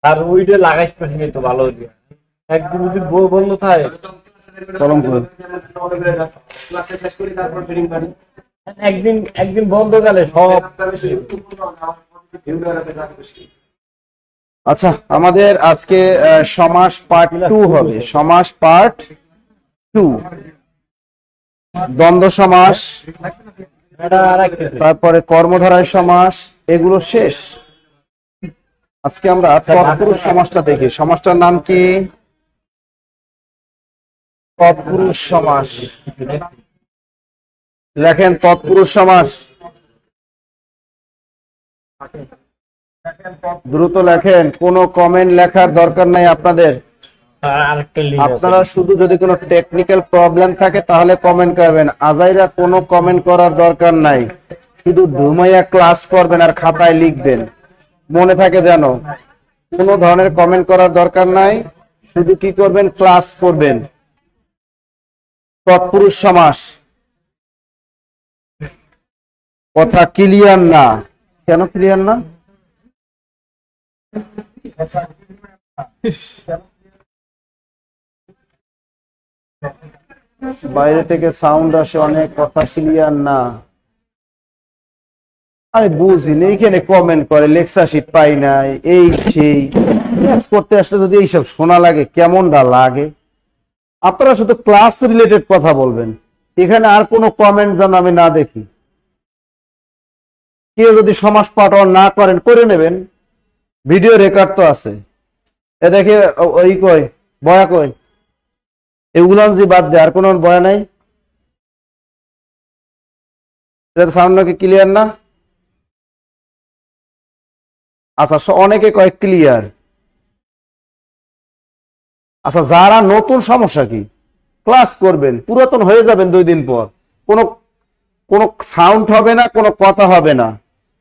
আর ওইটা লাগাইতেছি তো ভালো একদিন যদি বউ বন্ধ থাকে একদিন একদিন বন্ধ গেলে সব। আচ্ছা, আমাদের আজকে সমাস পার্ট 2 হবে। সমাস পার্ট 2, দ্বন্দ্ব সমাস, তারপরে কর্মধারয় সমাস, এগুলো শেষ। আজকে আমরা তৎপুরুষ সমাসটা দেখি। সমাসটার নাম কি? তৎপুরুষ সমাস। লেখেন তৎপুরুষ সমাস, দ্রুত লেখেন। কোনো কমেন্ট লেখার দরকার নাই আপনাদের। আপনারা শুধু যদি কোনো টেকনিক্যাল প্রবলেম থাকে তাহলে কমেন্ট করবেন, আজাইরা কোনো কমেন্ট করার দরকার নাই। শুধু ঘুমাইয়া ক্লাস করবেন আর খাতায় লিখবেন, মনে থাকে যেন। কোনো ধরনের কমেন্ট করার দরকার নাই, শুধু কি করবেন? ক্লাস করবেন। তৎপুরুষ সমাস কথা ক্লিয়ার না? কেন ক্লিয়ার না? বাইরে থেকে সাউন্ড আসে অনেক, কথা ক্লিয়ার না। আমি বুঝিনি, এইখানে কমেন্ট করে লেকচার শিট পাই নাই, এই সেই। ক্লাস করতে আসলে যদি এইসব শোনা লাগে কেমনটা লাগে? আপনারা শুধু ক্লাস রিলেটেড কথা বলবেন, এখানে আর কোনো কমেন্ট যেন আমি না দেখি। কেউ যদি সমাস পাঠ না করেন, করে নেবেন, ভিডিও রেকর্ড তো আছে। এ দেখে ওই কই বয়া কই, এগুলো যে বাদ দে, আর কোন বয়া নাই। এটা সাউন্ড নাকি ক্লিয়ার না? আচ্ছা, অনেকে কয় ক্লিয়ার। আচ্ছা, যারা নতুন সমস্যা কি? ক্লাস করবেন, পুরাতন হয়ে যাবেন 2 দিন পর। কোনো সাউন্ড হবে না, কোনো কথা হবে না,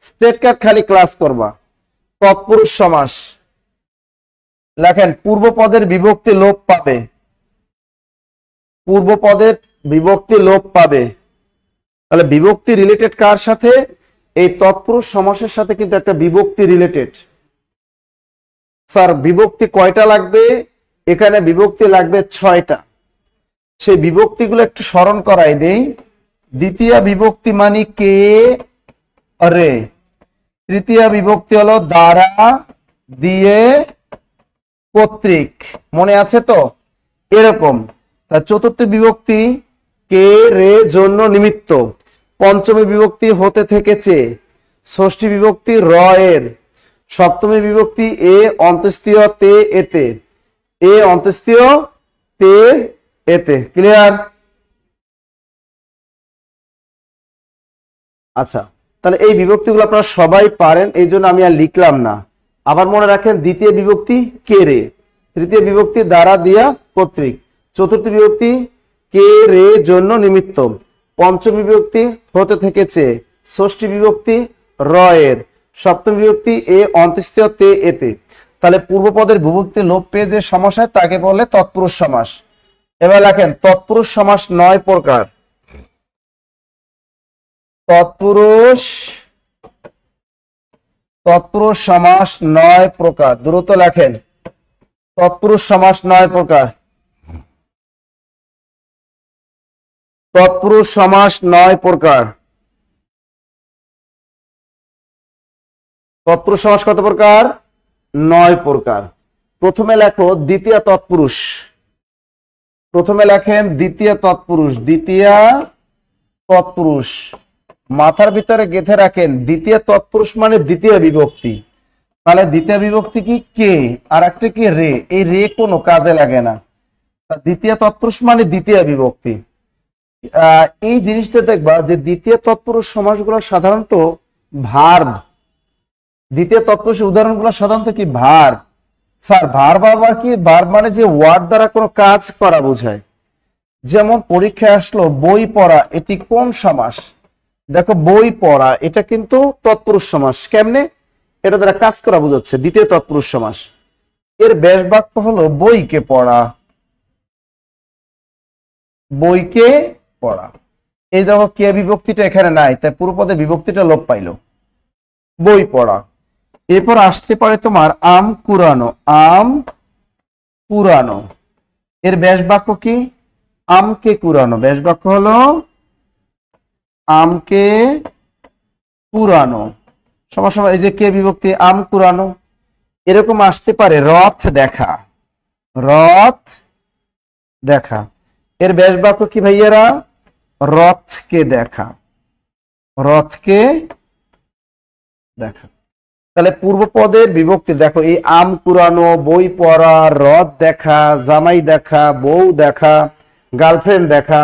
স্টেট কাট খালি ক্লাস করবা। তৎপুরুষ সমাস লেখেন। পূর্বপদের বিভক্তি লোপ পাবে। পূর্বপদের বিভক্তি লোপ পাবে। তাহলে বিভক্তি রিলেটেড কার সাথে? এই তৎপুরুষ সমাসের সাথে কিন্তু একটা বিভক্তি রিলেটেড। স্যার বিভক্তি কয়টা লাগবে? এখানে বিভক্তি লাগবে 6টা। সেই বিভক্তিগুলো একটু স্মরণ করাই দেই। দ্বিতীয় বিভক্তি মানে কে রে। তৃতীয় বিভক্তি হলো দ্বারা, দিয়ে, কর্তৃক। মনে আছে তো? এরকম। চতুর্থ বিভক্তি কে রে জন্য নিমিত্ত। পঞ্চমী বিভক্তি হতে থেকেছে। ষষ্ঠী বিভক্তি র এর। সপ্তমী বিভক্তি এ অন্তস্থীয় তে এতে। এ অন্তস্থীয় তে এতে। ক্লিয়ার? আচ্ছা, তাহলে এই বিভক্তিগুলো আপনারা সবাই পারেন, এই জন্য আমি আর লিখলাম না। আবার মনে রাখেন, দ্বিতীয় বিভক্তি কে রে, তৃতীয় বিভক্তি দ্বারা, দিয়া, কর্তৃক, চতুর্থ বিভক্তি কে রে জন্য নিমিত্ত, পঞ্চম বিভক্তি হতে থেকেছে, ষষ্ঠী বিভক্তি র এর, সপ্তম বিভক্তি এ অন্তস্থীয় তে এতে। তাহলে পূর্বপদের বিভক্তি লোপ পেয়ে যে সমাস হয় তাকে বলে তৎপুরুষ সমাস। এবার লেখেন তৎপুরুষ সমাস 9 প্রকার। তৎপুরুষ সমাস 9 প্রকার। দ্রুত লেখেন। তৎপুরুষ সমাস 9 প্রকার। তৎপুরুষ সমাস 9 প্রকার। তৎপুরুষ সমাস কত প্রকার? 9 প্রকার। প্রথমে লেখো দ্বিতীয় তৎপুরুষ। প্রথমে লেখেন দ্বিতীয় তৎপুরুষ। দ্বিতীয় তৎপুরুষ মাথার ভিতরে গেঁথে রাখেন। দ্বিতীয় তৎপুরুষ মানে দ্বিতীয় বিভক্তি। তাহলে দ্বিতীয় বিভক্তি কি? কে, আর একটা কি? রে। এই রে কোনো কাজে লাগে না। দ্বিতীয় তৎপুরুষ মানে দ্বিতীয় বিভক্তি। এই জিনিসটা দেখবা যে দ্বিতীয় তৎপুরুষ সমাসগুলো সাধারণত ভার্ব। দ্বিতীয় তৎপুরুষের উদাহরণগুলো সাধারণত কি? ভার্ব। স্যার ভার্ব আবার কি? ভার্ব মানে যে ওয়ার্ড দ্বারা কোনো কাজ করা বোঝায়। যেমন পরীক্ষায় আসলো বই পড়া, এটি কোন সমাস? দেখো বই পড়া এটা কিন্তু তৎপুরুষ সমাস। কেমনে? এটা দ্বারা কাজ করা বোঝাচ্ছে, দ্বিতীয় তৎপুরুষ সমাস। এর ব্যাস বাক্য হলো বইকে পড়া। বইকে পড়া। এই দেখো কে বিভক্তিটা এখানে নাই, তাই পূর্বপদে বিভক্তিটা লোপ পাইলো। বই পড়া। এরপর আসতে পারে তোমার আম কুড়ানো। আম কুড়ানো এর ব্যাস বাক্য কি? আমকে কুড়ানো। ব্যাস বাক্য হলো আমকে কুড়ানো। সবার সময় এই যে কে বিভক্তি আম কুড়ানো। এরকম আসতে পারে রথ দেখা। রথ দেখা এর ব্যাস বাক্য কি ভাইয়েরা? রথকে দেখা। রথকে দেখা। তাহলে পূর্ব পদের বিভক্তি দেখো, এই আম কুড়ানো, বই পড়া, রথ দেখা, জামাই দেখা, বউ দেখা, গার্লফ্রেন্ড দেখা,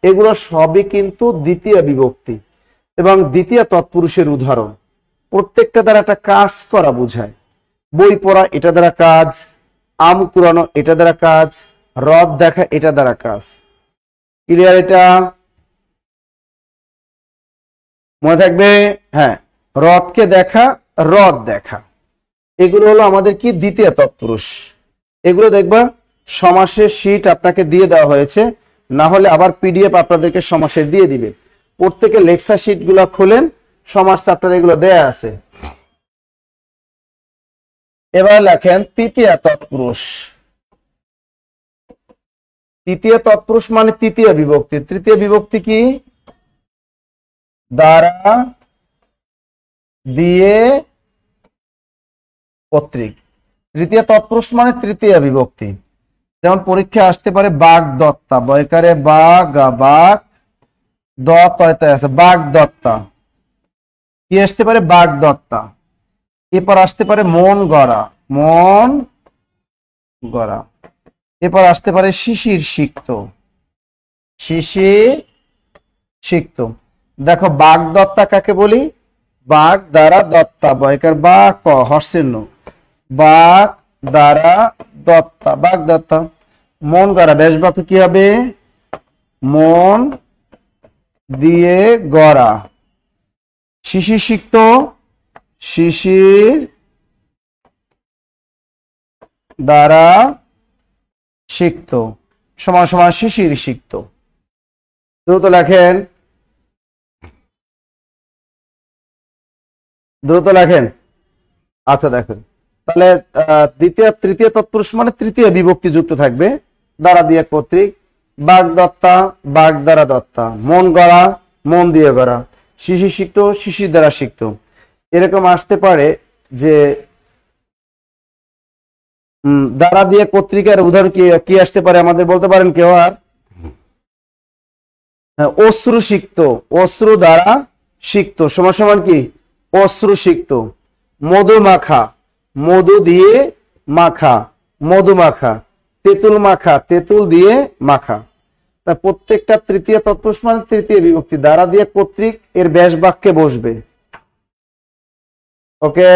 এগুলো সবই কিন্তু দ্বিতীয় বিভক্তি এবং দ্বিতীয় তৎপুরুষের উদাহরণ। প্রত্যেকটা দ্বারা একটা কাজ করা বোঝায়। বই পড়া এটা দ্বারা কাজ, আম কুড়ানো এটা দ্বারা কাজ, রথ দেখা এটা দ্বারা কাজ। ক্লিয়ার? এটা মনে থাকবে। হ্যাঁ, রথকে দেখা, রথ দেখা, এগুলো হলো আমাদের কি দ্বিতীয় তৎপুরুষ। এগুলো দেখবা সমাসের শীট আপনাকে দিয়ে দেওয়া হয়েছে, না হলে আবার পিডিএফ আপনাদেরকে সমাসের দিয়ে দিবে। প্রত্যেকে লেকচার শীট গুলো খোলেন, সমাস চ্যাপ্টার এগুলো দেয়া আছে। এবার লেখেন তৃতীয় তৎপুরুষ। তৃতীয় তৎপুরুষ মানে তৃতীয় বিভক্তি। তৃতীয় বিভক্তি কি? দ্বারা, দিয়ে, কর্তৃক। তৃতীয় তৎপুরুষ মানে তৃতীয় বিভক্তি। যেমন পরীক্ষা আসতে পারে বাঘ দত্তা। বয়কারে বাঘ, বাঘ দত্তা আছে, বাঘ দত্তা। কি আসতে পারে? বাঘ দত্তা। এরপর আসতে পারে মন গড়া। মন গড়া। এরপর আসতে পারে শিশির সিক্ত। শিশির সিক্ত। দেখো বাঘ দত্তা কাকে বলি? বাঘ দ্বারা দত্তা। বয়কার বা ক হর্ষিন্ন। বাঘ দ্বারা দত্তা, বাঘ দত্তা। মন গড়া ব্যাস বাক্য কি হবে? মন দিয়ে গড়া। শিশির সিক্ত, শিশির দ্বারা সিক্ত সমান সমান শিশির সিক্ত। দ্রুত লেখেন, দ্রুত লেখেন। আচ্ছা দেখেন, তাহলে দ্বিতীয় তৃতীয় তৎপুরুষ মানে তৃতীয় বিভক্তি যুক্ত থাকবে, দ্বারা দিয়ে কর্তৃক। বাঘ দত্তা, বাঘ দ্বারা দত্তা। মন গড়া, মন দিয়ে গড়া। শিশির সিক্ত, শিশির দ্বারা সিক্ত। এরকম আসতে পারে যে দ্বারা দিয়ে কর্তৃকের উদাহরণ কি আসতে পারে আমাদের বলতে পারেন কেউ? আর অশ্রু সিক্ত। অশ্রু দ্বারা সিক্ত সমান সমান কি? অশ্রু সিক্ত। মধু মাখা, মধু দিয়ে মাখা, মধু মাখা। তেঁতুল মাখা, তেঁতুল দিয়ে মাখা। তা প্রত্যেকটা তৃতীয় তৎপুরুষ মানে তৃতীয় বিভক্তি, দ্বারা দিয়ে কর্তৃক এর ব্যাস বাক্যে বসবে। ওকে,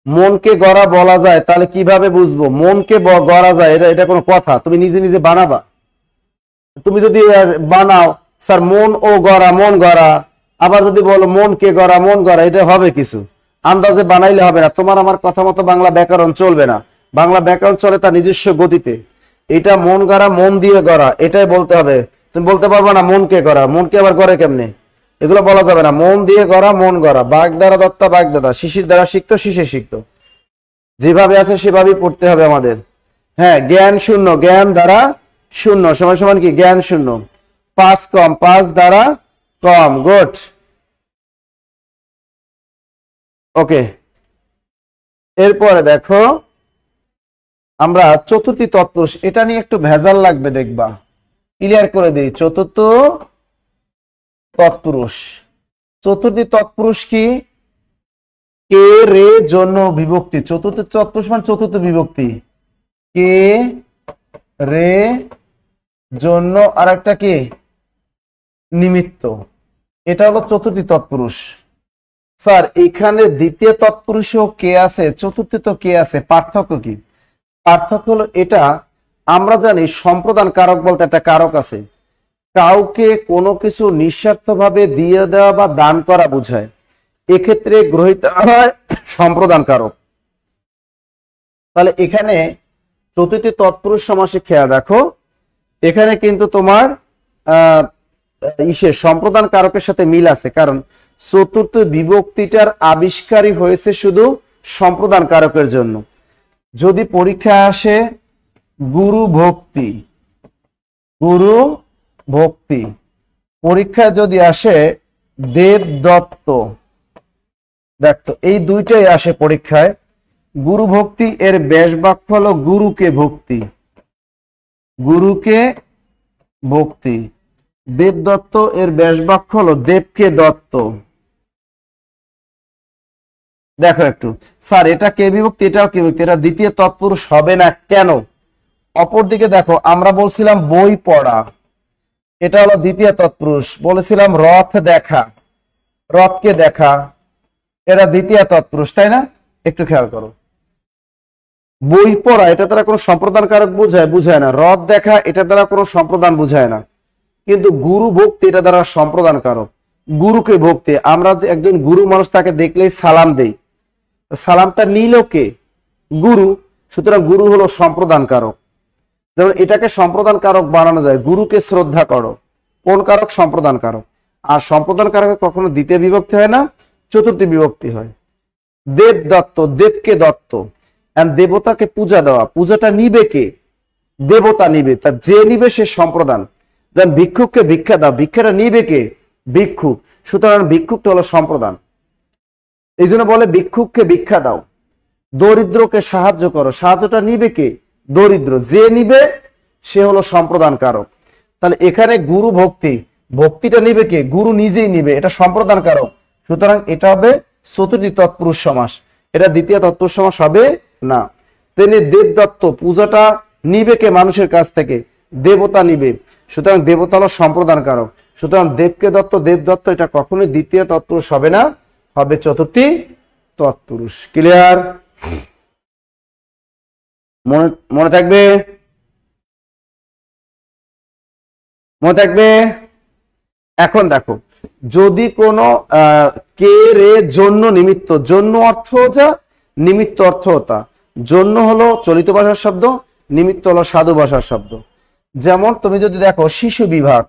মনকে গড়া বলা যায়, তাহলে কিভাবে বুঝবো মনকে গড়া যায়? এটা কোনো কথা? তুমি নিজে নিজে বানাবা? তুমি যদি বানাও স্যার মন ও গড়া, মন গড়া, আবার যদি বলো মনকে গড়া, মন গড়া, এটা হবে কিছু আন্দাজে বানাইলে হবে না। তোমার আমার কথা মতো বাংলা ব্যাকরণ চলবে না। বাংলা ব্যাকরণ চলে তার নিজস্ব গতিতে। এটা মন গড়া, মন দিয়ে গড়া, এটাই বলতে হবে। তুমি বলতে পারবে না মনকে গড়া, মনকে আবার গড়ে কেমনে, এগুলো বলা যাবে না। মন দিয়ে গড়া, মন গড়া। বাঘ দ্বারা দত্তা, বাঘ দাদা। শিশির দ্বারা সিক্ত, শিশির সিক্ত। যেভাবে আছে সেভাবেই পড়তে হবে আমাদের। হ্যাঁ, জ্ঞান শূন্য, জ্ঞান দ্বারা শূন্য সমান সমান কি? জ্ঞান শূন্য। পাঁচ কম, পাঁচ দ্বারা কম। গুড, ওকে। এরপরে দেখো আমরা চতুর্থী তৎপুরুষ, এটা নিয়ে একটু ভেজাল লাগবে, দেখবা ক্লিয়ার করে দিই। চতুর্থ তৎপুরুষ। চতুর্থী তৎপুরুষ কি? কে রে জন্য বিভক্তি। চতুর্থ তৎপুরুষ মানে চতুর্থ বিভক্তি। কে রে জন্য আর একটা কি? নিমিত্ত। এটা হলো চতুর্থী তৎপুরুষ। স্যার এখানে দ্বিতীয় তৎপুরুষও কে আছে, চতুর্থ তো কে আছে, পার্থক্য কি? পার্থক্য হলো এটা, আমরা জানি সম্প্রদান কারক বলতে একটা কারক আছে। কাউকে কোনো কিছু নিঃস্বার্থভাবে দিয়ে দেওয়া বা দান করা বোঝায়, এক্ষেত্রে গ্রহীত হয় সম্প্রদান কারক। তাহলে এখানে চতুর্থী তৎপুরুষ সমাসে খেয়াল রাখো, এখানে কিন্তু তোমার সম্প্রদান কারকের সাথে মিল আছে, কারণ চতুর্থ বিভক্তিটার আবিষ্কারই হয়েছে শুধু সম্প্রদান কারকের জন্য। যদি পরীক্ষায় আসে গুরু ভক্তি, গুরু ভক্তি, পরীক্ষায় যদি আসে দেব দত্ত, দেখতো এই দুইটাই আসে পরীক্ষায়। গুরু ভক্তি এর ব্যাস বাক্য হলো গুরুকে ভক্তি, গুরুকে ভক্তি। দেবদত্ত এর ব্যাস বাক্য হলো দেবকে দত্ত। দেখো একটু, স্যার এটা কে বিভক্তি, এটাও কে বিভক্তি, এটা দ্বিতীয় তৎপুরুষ হবে না কেন? অপরদিকে দেখো, আমরা বলছিলাম বই পড়া, এটা হলো দ্বিতীয় তৎপুরুষ। বলেছিলাম রথ দেখা, রথকে দেখা, এটা দ্বিতীয় তৎপুরুষ, তাই না? একটু খেয়াল করো, বই পড়া এটা দ্বারা কোনো সম্প্রদান কারক বুঝায় না, রথ দেখা এটা দ্বারা কোনো সম্প্রদান বুঝায় না, কিন্তু গুরু ভক্তি এটা দ্বারা সম্প্রদান কারক। গুরুকে ভক্তি, আমরা যে একজন গুরু মানুষ তাকে দেখলেই সালাম দেই, সালামটা নিল কে? গুরু, সুতরাং গুরু হলো সম্প্রদান কারক। যেমন এটাকে সম্প্রদান কারক বানানো যায়, গুরুকে শ্রদ্ধা করো, কোন কারক? সম্প্রদান কারক। আর সম্প্রদান কারকে কখনো দ্বিতীয় বিভক্তি হয় না, চতুর্থী বিভক্তি হয়। দেব দত্ত, দেবকে দত্ত, দেবতাকে পূজা দেওয়া, পূজাটা নিবে কে? দেবতা নিবে, তা যে নিবে সে সম্প্রদান। যেমন ভিক্ষুককে ভিক্ষা দাও, ভিক্ষাটা নিবে কে? ভিক্ষুক, সুতরাং ভিক্ষুকটা হলো সম্প্রদান। এই জন্য বলে ভিক্ষুককে ভিক্ষা দাও। দরিদ্রকে সাহায্য করো, সাহায্যটা নিবে কে? দরিদ্র, যে নিবে সে হলো সম্প্রদান কারক। তাহলে এখানে গুরু ভক্তি, ভক্তিটা নিবে কে? গুরু নিজেই নিবে, এটা সম্প্রদান কারক। সুতরাং এটা হবে চতুর্থী তৎপুরুষ সমাস, এটা দ্বিতীয় তৎপুরুষ সমাস হবে না। তেমনি দেবদত্ত, পূজাটা নিবে কে মানুষের কাছ থেকে? দেবতা নিবে, সুতরাং দেবতা হলো সম্প্রদান কারক। সুতরাং দেবকে দত্ত, দেবদত্ত এটা কখনোই দ্বিতীয় তৎপুরুষ হবে না, হবে চতুর্থী তৎপুরুষ। ক্লিয়ার? মনে থাকবে, মনে থাকবে। এখন দেখো, যদি কোনো কে রে জন্য নিমিত্ত, জন্য অর্থ যা, নিমিত্ত অর্থ তা। জন্য হলো চলিত ভাষার শব্দ, নিমিত্ত হলো সাধু ভাষার শব্দ। যেমন তুমি যদি দেখো শিশু বিভাগ,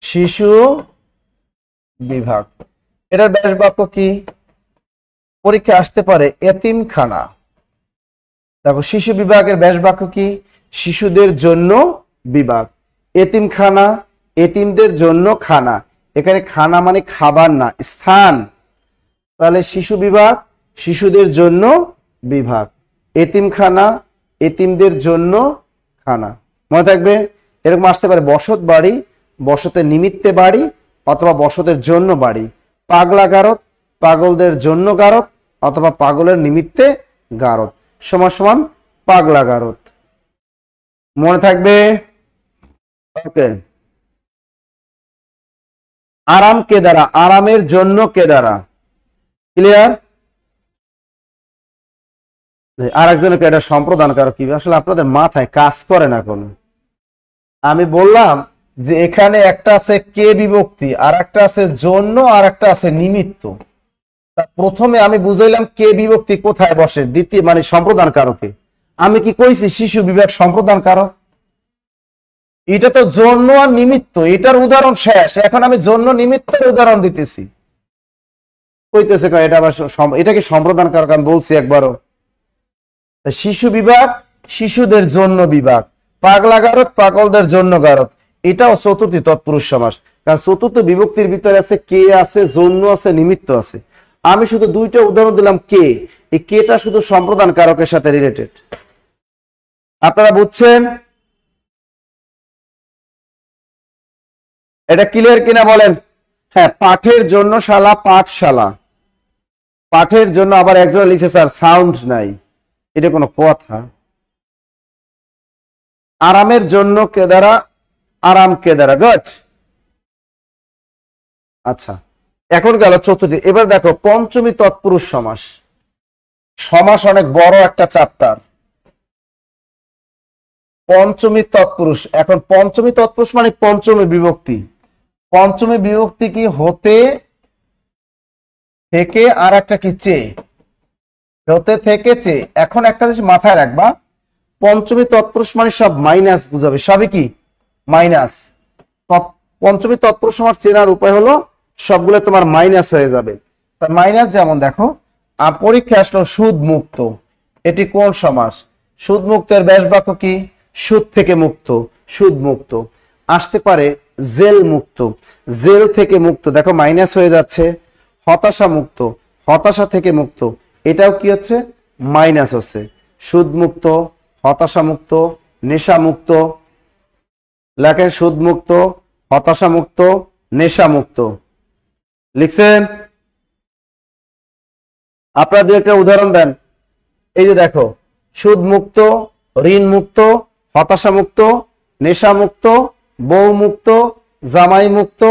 শিশু বিভাগ, এটার ব্যাস বাক্য কি? পরীক্ষা আসতে পারে এতিমখানা। দেখো শিশু বিভাগের ব্যাস বাক্য কি? শিশুদের জন্য বিভাগ। এতিমখানা, এতিমদের জন্য খানা। এখানে খানা মানে খাবার না, স্থান। তাহলে শিশু বিভাগ, শিশুদের জন্য বিভাগ। এতিমখানা, এতিমদের জন্য খানা। মনে থাকবে। এরকম আসতে পারে বসত বাড়ি, বসতের নিমিত্তে বাড়ি, অথবা বসতের জন্য বাড়ি। পাগলা গারদ, পাগলদের জন্য গারদ, অথবা পাগলের নিমিত্তে গারদ। সমান সমান পাগলা গারদ। মনে থাকবে। ওকে। আরাম কে দ্বারা, আরামের জন্য কে দ্বারা। ক্লিয়ার? আর একজনকে এটা সম্প্রদান কারক কি? আসলে আপনাদের মাথায় কাজ করে না কোনো। আমি বললাম যে এখানে একটা আছে কে বিভক্তি, আর একটা আছে জন্য, আর একটা আছে নিমিত্ত। প্রথমে আমি বুঝাইলাম কে বিভক্তি কোথায় বসে, দ্বিতীয় মানে সম্প্রদান কারকে। আমি কি কইছি শিশু বিভাগ সম্প্রদান কারক? এটা তো জন্য আর নিমিত্ত, এটার উদাহরণ শেষ। এখন আমি জন্য নিমিত্তের উদাহরণ দিতেছি। কইতেছে এটা আবার এটা কি সম্প্রদান কারক? আমি বলছি একবারও। শিশু বিভাগ, শিশুদের জন্য বিভাগ। পাগলা গারদ, পাগলদের জন্য গারদ। এটাও চতুর্থী তৎপুরুষ সমাস, কারণ চতুর্থ বিভক্তির ভিতরে আছে কে আছে, জন্য আছে, নিমিত্ত আছে। আমি শুধু দুইটা উদাহরণ দিলাম কে, এই কেটা শুধু সম্প্রদান কারকের সাথে রিলেটেড। আপনারা বুঝছেন? এটা ক্লিয়ার কিনা বলেন? হ্যাঁ, পাঠের জন্য শালা, পাঠশালা। পাঠের জন্য আবার একজন লিখছে স্যার সাউন্ড নাই, এটা কোনো কথা? আরামের জন্য কে দ্বারা, আরাম কে দ্বারা। গুড। আচ্ছা, এখন গেল চতুর্থী। এবার দেখো পঞ্চমী তৎপুরুষ সমাস। সমাস অনেক বড় একটা চ্যাপ্টার। পঞ্চমী তৎপুরুষ। এখন পঞ্চমী তৎপুরুষ মানে পঞ্চমী বিভক্তি। পঞ্চমী বিভক্তি কি? হতে, থেকে, আর একটা কি চেয়ে। হতে, থেকে, চেয়ে। এখন একটা জিনিস মাথায় রাখবা, পঞ্চমী তৎপুরুষ মানে সব মাইনাস বুঝাবে, সবই কি মাইনাস। পঞ্চমী তৎপুরুষ সমাস চেনার উপায় হলো সবগুলো তোমার মাইনাস হয়ে যাবে। তার মাইনাস যেমন দেখো, পরীক্ষা আসলো সুদ মুক্ত, এটি কোন সমাস? সুদ মুক্ত এর ব্যাস বাক্য কি? সুদ থেকে মুক্ত, সুদ মুক্ত। আসতে পারে জেল মুক্ত, জেল থেকে মুক্ত, দেখো মাইনাস হয়ে যাচ্ছে। হতাশা মুক্ত, হতাশা থেকে মুক্ত, এটাও কি হচ্ছে মাইনাস হচ্ছে। সুদ মুক্ত, হতাশা মুক্ত, নেশা মুক্ত, লেখেন সুদ মুক্ত, হতাশা মুক্ত, নেশা মুক্ত, লিখছেন? আপনারা দু একটা উদাহরণ দেন। এই যে দেখো, সুদ মুক্ত, ঋণ মুক্ত, হতাশা মুক্ত, নেশা মুক্ত, বউ মুক্ত, জামাই মুক্ত,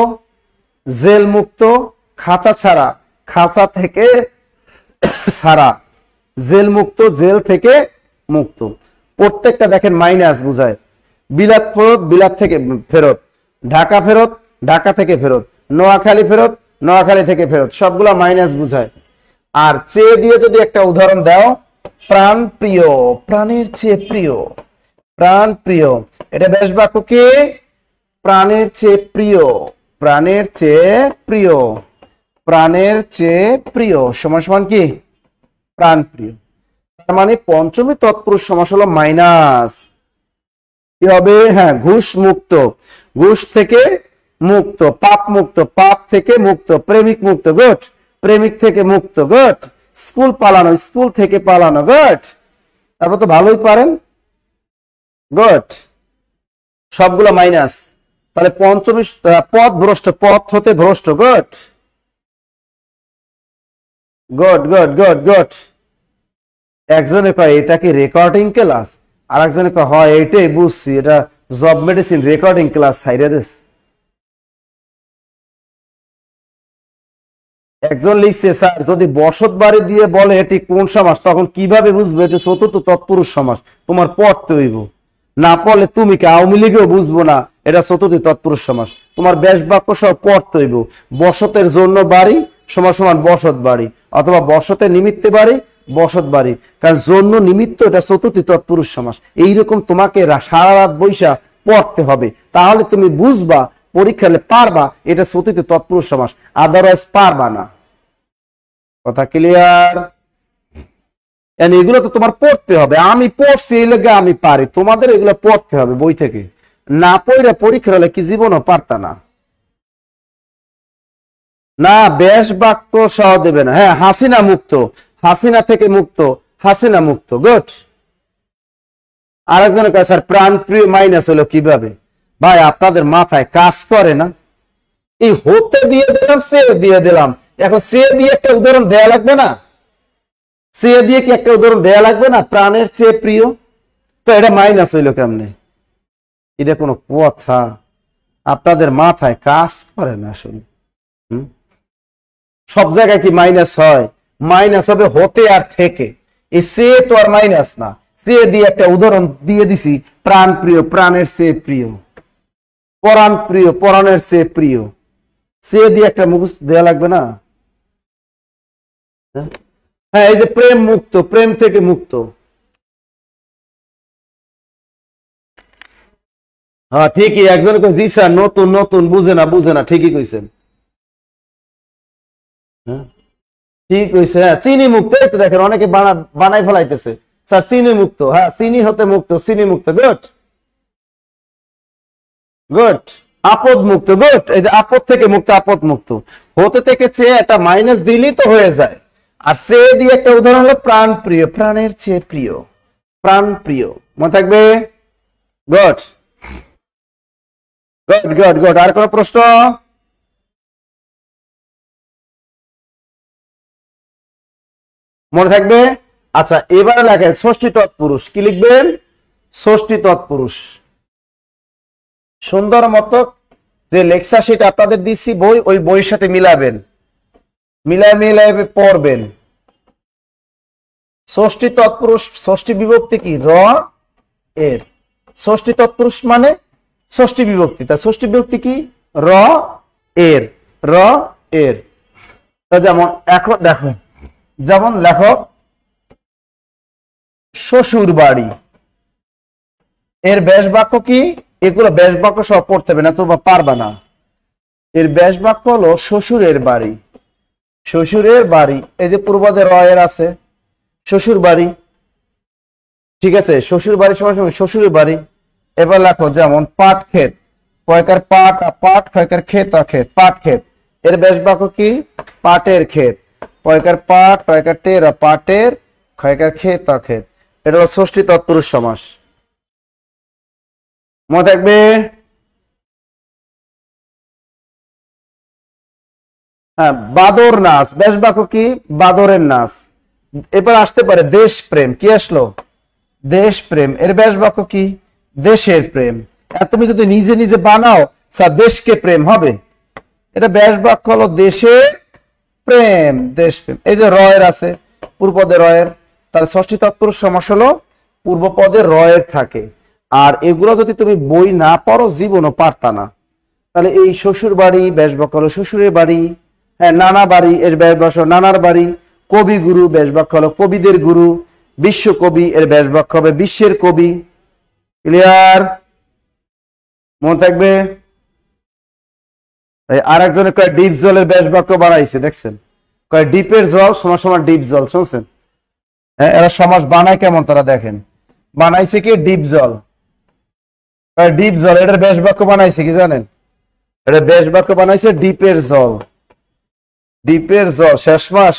জেল মুক্ত, খাঁচা ছাড়া, খাঁচা থেকে ছাড়া, জেল মুক্ত, জেল থেকে মুক্ত। প্রত্যেকটা দেখেন মাইনাস বুঝায়। বিলাত ফেরত, বিলাত থেকে ফেরত, ঢাকা ফেরত, ঢাকা থেকে ফেরত, নোয়াখালী ফেরত, নোয়াখালী থেকে ফেরত, সবগুলা মাইনাস বুঝায়। আর চেয়ে দিয়ে যদি একটা উদাহরণ দাও, প্রাণ প্রিয়, প্রাণের চেয়ে প্রিয়, প্রাণ প্রিয়, এটা বেশ বাক্য কি? প্রাণের চেয়ে প্রিয়, প্রাণের চেয়ে প্রিয়, প্রাণের চেয়ে প্রিয় সমান সমান কি? প্রাণ প্রিয়। তার মানে পঞ্চমী তৎপুরুষ সমাস হলো মাইনাস। কি হবে? হ্যাঁ, ঘুষ মুক্ত, ঘুষ থেকে মুক্ত, পাপ মুক্ত, পাপ থেকে মুক্ত, প্রেমিক মুক্ত, গুড, প্রেমিক থেকে মুক্ত, গুড, স্কুল পালানো, স্কুল থেকে পালানো, গুড। তারপর তো ভালোই পারেন, গুড, সবগুলো মাইনাস। তাহলে পঞ্চমী পথ ভ্রষ্ট, পথ হতে ভ্রষ্ট, good, good, good, good, good. একজনে কয় এটা কি রেকর্ডিং ক্লাস, আর একজনে কয় হয় এইটাই বুঝছি, এটা জব মেডিসিন রেকর্ডিং ক্লাস ছাইরে দিস। একজন লিখছে স্যার যদি বসত বাড়ি দিয়ে বলে এটি কোন সমাস, তখন কিভাবে বুঝবো এটি চতুর্থ তৎপুরুষ সমাস? তোমার পড়তে হইব, না পড়লে তুমি কি আওয়ামী লীগেও বুঝবো না এটা চতুর্থ তৎপুরুষ সমাস। তোমার ব্যাস বাক্য সব পড়তে হইব। বসতের জন্য বাড়ি সমান সমান বসত বাড়ি, অথবা বসতের নিমিত্তে বাড়ি বসত বাড়ি, কারণ জন্য নিমিত্ত এটা চতুর্থ তৎপুরুষ সমাস। এইরকম তোমাকে সারা রাত বৈশা পড়তে হবে, তাহলে তুমি বুঝবা, পরীক্ষা হলে পারবা এটা চতুর্থ তৎপুরুষ সমাস, আদারওয়াইজ পারবা না। কথা ক্লিয়ার? এগুলো তো তোমার পড়তে হবে। আমি পড়ছি এই লেগে আমি পারি, তোমাদের এগুলো পড়তে হবে বই থেকে। না পড়ে পরীক্ষা হলে কি জীবনও পারতা না। না ব্যাস বাক্য সহ দেবে না। হ্যাঁ, হাসিনা মুক্ত, হাসিনা থেকে মুক্ত, হাসিনা মুক্ত, গুড। আরেকজনের কাছে স্যার প্রাণ প্রিয় মাইনাস হলো কিভাবে? ভাই আপনাদের মাথায় কাজ করে না। এই হতে দিয়ে দিলাম, সে দিয়ে দিলাম, এখন সে দিয়ে একটা উদাহরণ দেয়া লাগবে না? সে দিয়ে কি একটা উদাহরণ দেয়া লাগবে না? প্রাণের চেয়ে প্রিয়, তো এটা মাইনাস হইলো কেমনে? এটা কোনো কথা? আপনাদের মাথায় কাজ করে না আসলে। সব জায়গায় কি মাইনাস হয়? মাইনাস হবে হতে আর থেকে। এই সে তো আর মাইনাস না। সে দিয়ে একটা উদাহরণ দিয়ে দিছি, প্রাণ প্রিয়, প্রাণের চেয়ে প্রিয়, পরাণ প্রিয়, পরাণের চেয়ে প্রিয়। সে দিয়ে একটা মুখস্থ দেয়া লাগবে না? হ্যাঁ, এই যে প্রেম মুক্ত, প্রেম থেকে মুক্ত। হ্যাঁ ঠিকই, একজন জি স্যার নতুন নতুন, বুঝে না বুঝে না, ঠিকই কইছেন। হ্যাঁ ঠিক হইছে। হ্যাঁ, চিনি মুক্ত, এই তো দেখেন অনেকে বানাই ফেলাইতেছে স্যার চিনি মুক্ত। হ্যাঁ, চিনি হতে মুক্ত, চিনি মুক্ত, গুড, গুড। আপদ মুক্ত, গুড। এই যে আপদ থেকে মুক্ত, আপদ মুক্ত। হতে থেকে চেয়ে একটা মাইনাস দিলেই তো হয়ে যায়। আর সে দিয়ে একটা উদাহরণ হলো প্রাণ প্রিয়, প্রাণের চেয়ে প্রিয়, প্রাণ প্রিয়। মনে থাকবে? Good, good, good, good. আর কোন প্রশ্ন? মনে থাকবে? আচ্ছা, এবারে লেখেন ষষ্ঠী তৎপুরুষ। কি লিখবেন? ষষ্ঠী তৎপুরুষ। সুন্দর মতো যে লেকচার শিট আপনাদের দিচ্ছি বই, ওই বইয়ের সাথে মিলাবেন, মিলায় মিলায় পড়বেন। ষষ্ঠী তৎপুরুষ, ষষ্ঠী বিভক্তি কি? র এর। ষষ্ঠী তৎপুরুষ মানে ষষ্ঠী বিভক্তি, তা ষষ্ঠী বিভক্তি কি? র এর, র এর। যেমন এখন দেখো, যেমন লেখো শ্বশুর বাড়ি, এর ব্যাস বাক্য কি? এগুলো ব্যাস বাক্য সব পড়তে হবে না, তোমরা পারবা না। এর ব্যাস বাক্য হলো শ্বশুরের বাড়ি। শ্বশুরের বাড়ি, এই যে পূর্বদে রয়ের আছে, শ্বশুর বাড়ি, ঠিক আছে, শ্বশুর বাড়ি সময় শ্বশুরের বাড়ি। এবার লেখো যেমন পাট ক্ষেত, কয়কার পাট, পাট কয়কার ক্ষেত, ক্ষেত, পাট ক্ষেত। এর ব্যাস বাক্য কি? পাটের ক্ষেত, কয়কার পাট, কয়কার টের, পাটের, কয়কার ক্ষেত, ক্ষেত। এটা হলো ষষ্ঠী তৎপুরুষ সমাস। মনে থাকবে? হ্যাঁ, বাদর নাচ, ব্যাস বাক্য কি? বাদরের নাচ। এবার আসতে পারে দেশ প্রেম, কি আসলো? দেশ প্রেম। এর ব্যাস বাক্য কি? দেশের প্রেম। আর তুমি যদি নিজে নিজে বানাও দেশকে প্রেম হবে, এটা ব্যাস বাক্য হলো দেশের প্রেম, দেশ প্রেম। এই যে রয়ের আছে, পূর্বপদে রয়ের, তাহলে ষষ্ঠী তৎপুরুষ সমাস হলো পূর্বপদে রয়ের থাকে। আর এগুলো যদি তুমি বই না পড়ো জীবনও পারতা না। তাহলে এই শ্বশুর বাড়ি ব্যাস বাক্য হলো শ্বশুরের বাড়ি। হ্যাঁ, নানা বাড়ি এর ব্যাস বাক্য নানার বাড়ি। কবি গুরু ব্যাস বাক্য হলো কবিদের গুরু। বিশ্ব কবি এর ব্যাস বাক্য হবে বিশ্বের কবি। ক্লিয়ার? মনে থাকবে? আর একজনে কয় ডিপ জলের ব্যাস বাক্য বানাইছে, দেখছেন? কয় ডিপের জল সমান সমান ডিপ জল, শুনছেন? হ্যাঁ, এরা সমাস বানায় কেমন তারা দেখেন। বানাইছে কি? ডিপ জল। ডিপ জল, এটার ব্যাস বাক্য বানাইছে কি জানেন? এটা ব্যাস বাক্য বানাইছে ডিপের জল। ডিপের জল শেষ মাস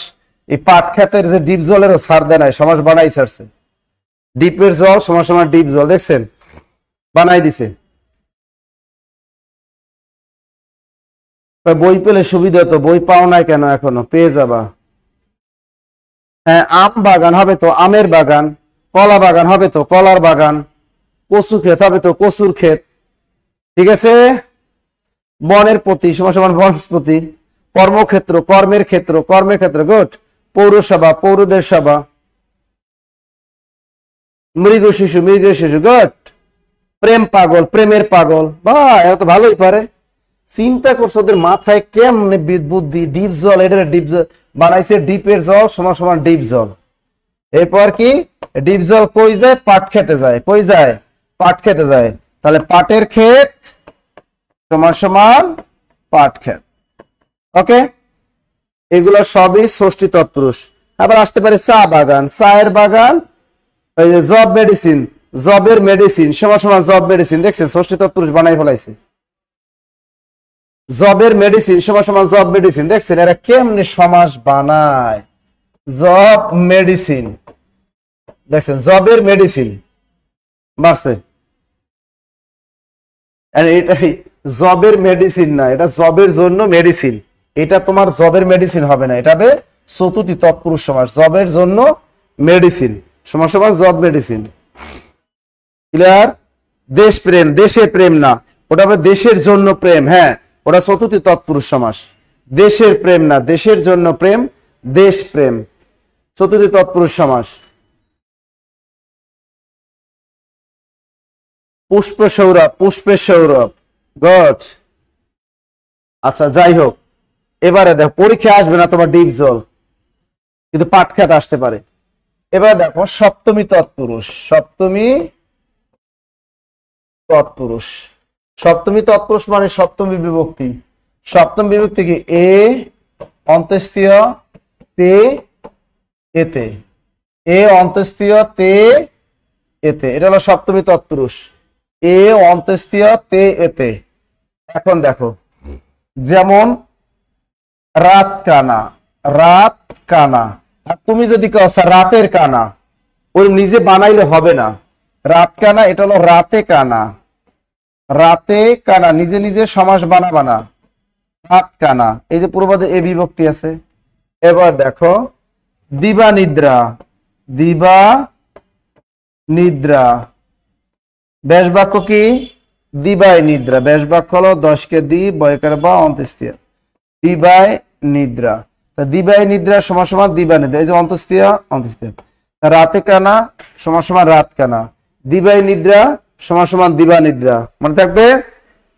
এই পাট ক্ষেতের যে ডিপ জলেরও সার দেয় নাই, সমাস বানাই ছাড়ছে। ডিপের জল সমান সমান ডিপ জল, দেখছেন? বানাই দিছে। বই পেলে সুবিধা হতো, বই পাও নাই কেন? এখনো পেয়ে যাবা। হ্যাঁ, আম বাগান হবে তো আমের বাগান, কলা বাগান হবে তো কলার বাগান, কচু ক্ষেত হবে তো কচুর ক্ষেত, ঠিক আছে? বনের প্রতি সমান সমান বনস্পতি। কর্মক্ষেত্র কর্মের ক্ষেত্র, কর্মের ক্ষেত্র, গুড। পৌরসভা পৌরদের সভা। মৃগ শিশু মৃগের শিশু, গুড। প্রেম পাগল প্রেমের পাগল, বা এরা তো ভালোই পারে। চিন্তা করছো ওদের মাথায় কেমনে বুদ্ধি। ডিপ জল, এটা ডিপ জল বানাইছে ডিপের জল সমান সমান ডিপ জল। এরপর কি? ডিপ জল কই যায়? পাট খেতে যায়। কই যায়? পাট খেতে যায়। তাহলে পাটের ক্ষেত সমান সমান পাট ক্ষেত। ওকে, এগুলো সবই ষষ্ঠী তৎপুরুষ। আবার আসতে পারে চা বাগান, চায়ের বাগান, ওই যে জব মেডিসিন, জবের মেডিসিন সমান সমান জব মেডিসিন, দেখছেন? ষষ্ঠী তৎপুরুষ বানাই ফেলাইছে। জবের মেডিসিন সমান সমান জব মেডিসিন, দেখছেন? এরা কেমনে সমাস বানায়। জব মেডিসিন, দেখছেন? জবের মেডিসিন বাড়ছে। এটাই জবের মেডিসিন না, এটা জবের জন্য মেডিসিন। এটা তোমার জবের মেডিসিন হবে না, এটা হবে চতুর্থী তৎপুরুষ সমাস। জবের জন্য মেডিসিন সমান সমান জব মেডিসিন। ক্লিয়ার? দেশ প্রেম, দেশে প্রেম না, ওটা হবে দেশের জন্য প্রেম। হ্যাঁ, ওটা চতুর্থী তৎপুরুষ সমাস। দেশের প্রেম না, দেশের জন্য প্রেম, দেশ প্রেম, চতুর্থী তৎপুরুষ সমাস। পুষ্প সৌরভ পুষ্পের সৌরভ, গড। আচ্ছা, যাই হোক, এবারে দেখো পরীক্ষা আসবে না তোমার ডিপ জল, কিন্তু পাট খেত আসতে পারে। এবার দেখো সপ্তমী তৎপুরুষ। সপ্তমী তৎপুরুষ, সপ্তমী তৎপুরুষ মানে সপ্তমী বিভক্তি। সপ্তম বিভক্তি কি? এ অন্ত্যেষ্টিয় তে এতে, এ অন্ত্যেষ্টিয় তে এতে, এটা হলো সপ্তমী তৎপুরুষ। এ অন্ত্যেষ্টিয় তে এতে। এখন দেখো, যেমন রাত কানা, রাত কানা। আর তুমি যদি কেউ রাতের কানা, ওই নিজে বানাইলে হবে না। রাত কানা, এটা হলো রাতে কানা। রাতে কানা, নিজে নিজে সমাস বানাবা না। রাত কানা, এই যে পূর্বপদে এ বিভক্তি আছে। এবার দেখো দিবা নিদ্রা, দিবা নিদ্রা, ব্যাস বাক্য কি? দিবায় নিদ্রা। ব্যাস বাক্য হলো দশকে দি বয়কার বা অন্ত্যেষ্টিয়, দিবায় নিদ্রা। দিবায় নিদ্রা সমান সমান দিবা নিদ্রা, এই যে অন্ত্যেষ্টিয় অন্ত্যেষ্টিয়। রাতে কানা সমান সমান রাত কানা, দিবায় নিদ্রা সমান সমান দিবা নিদ্রা। মনে থাকবে?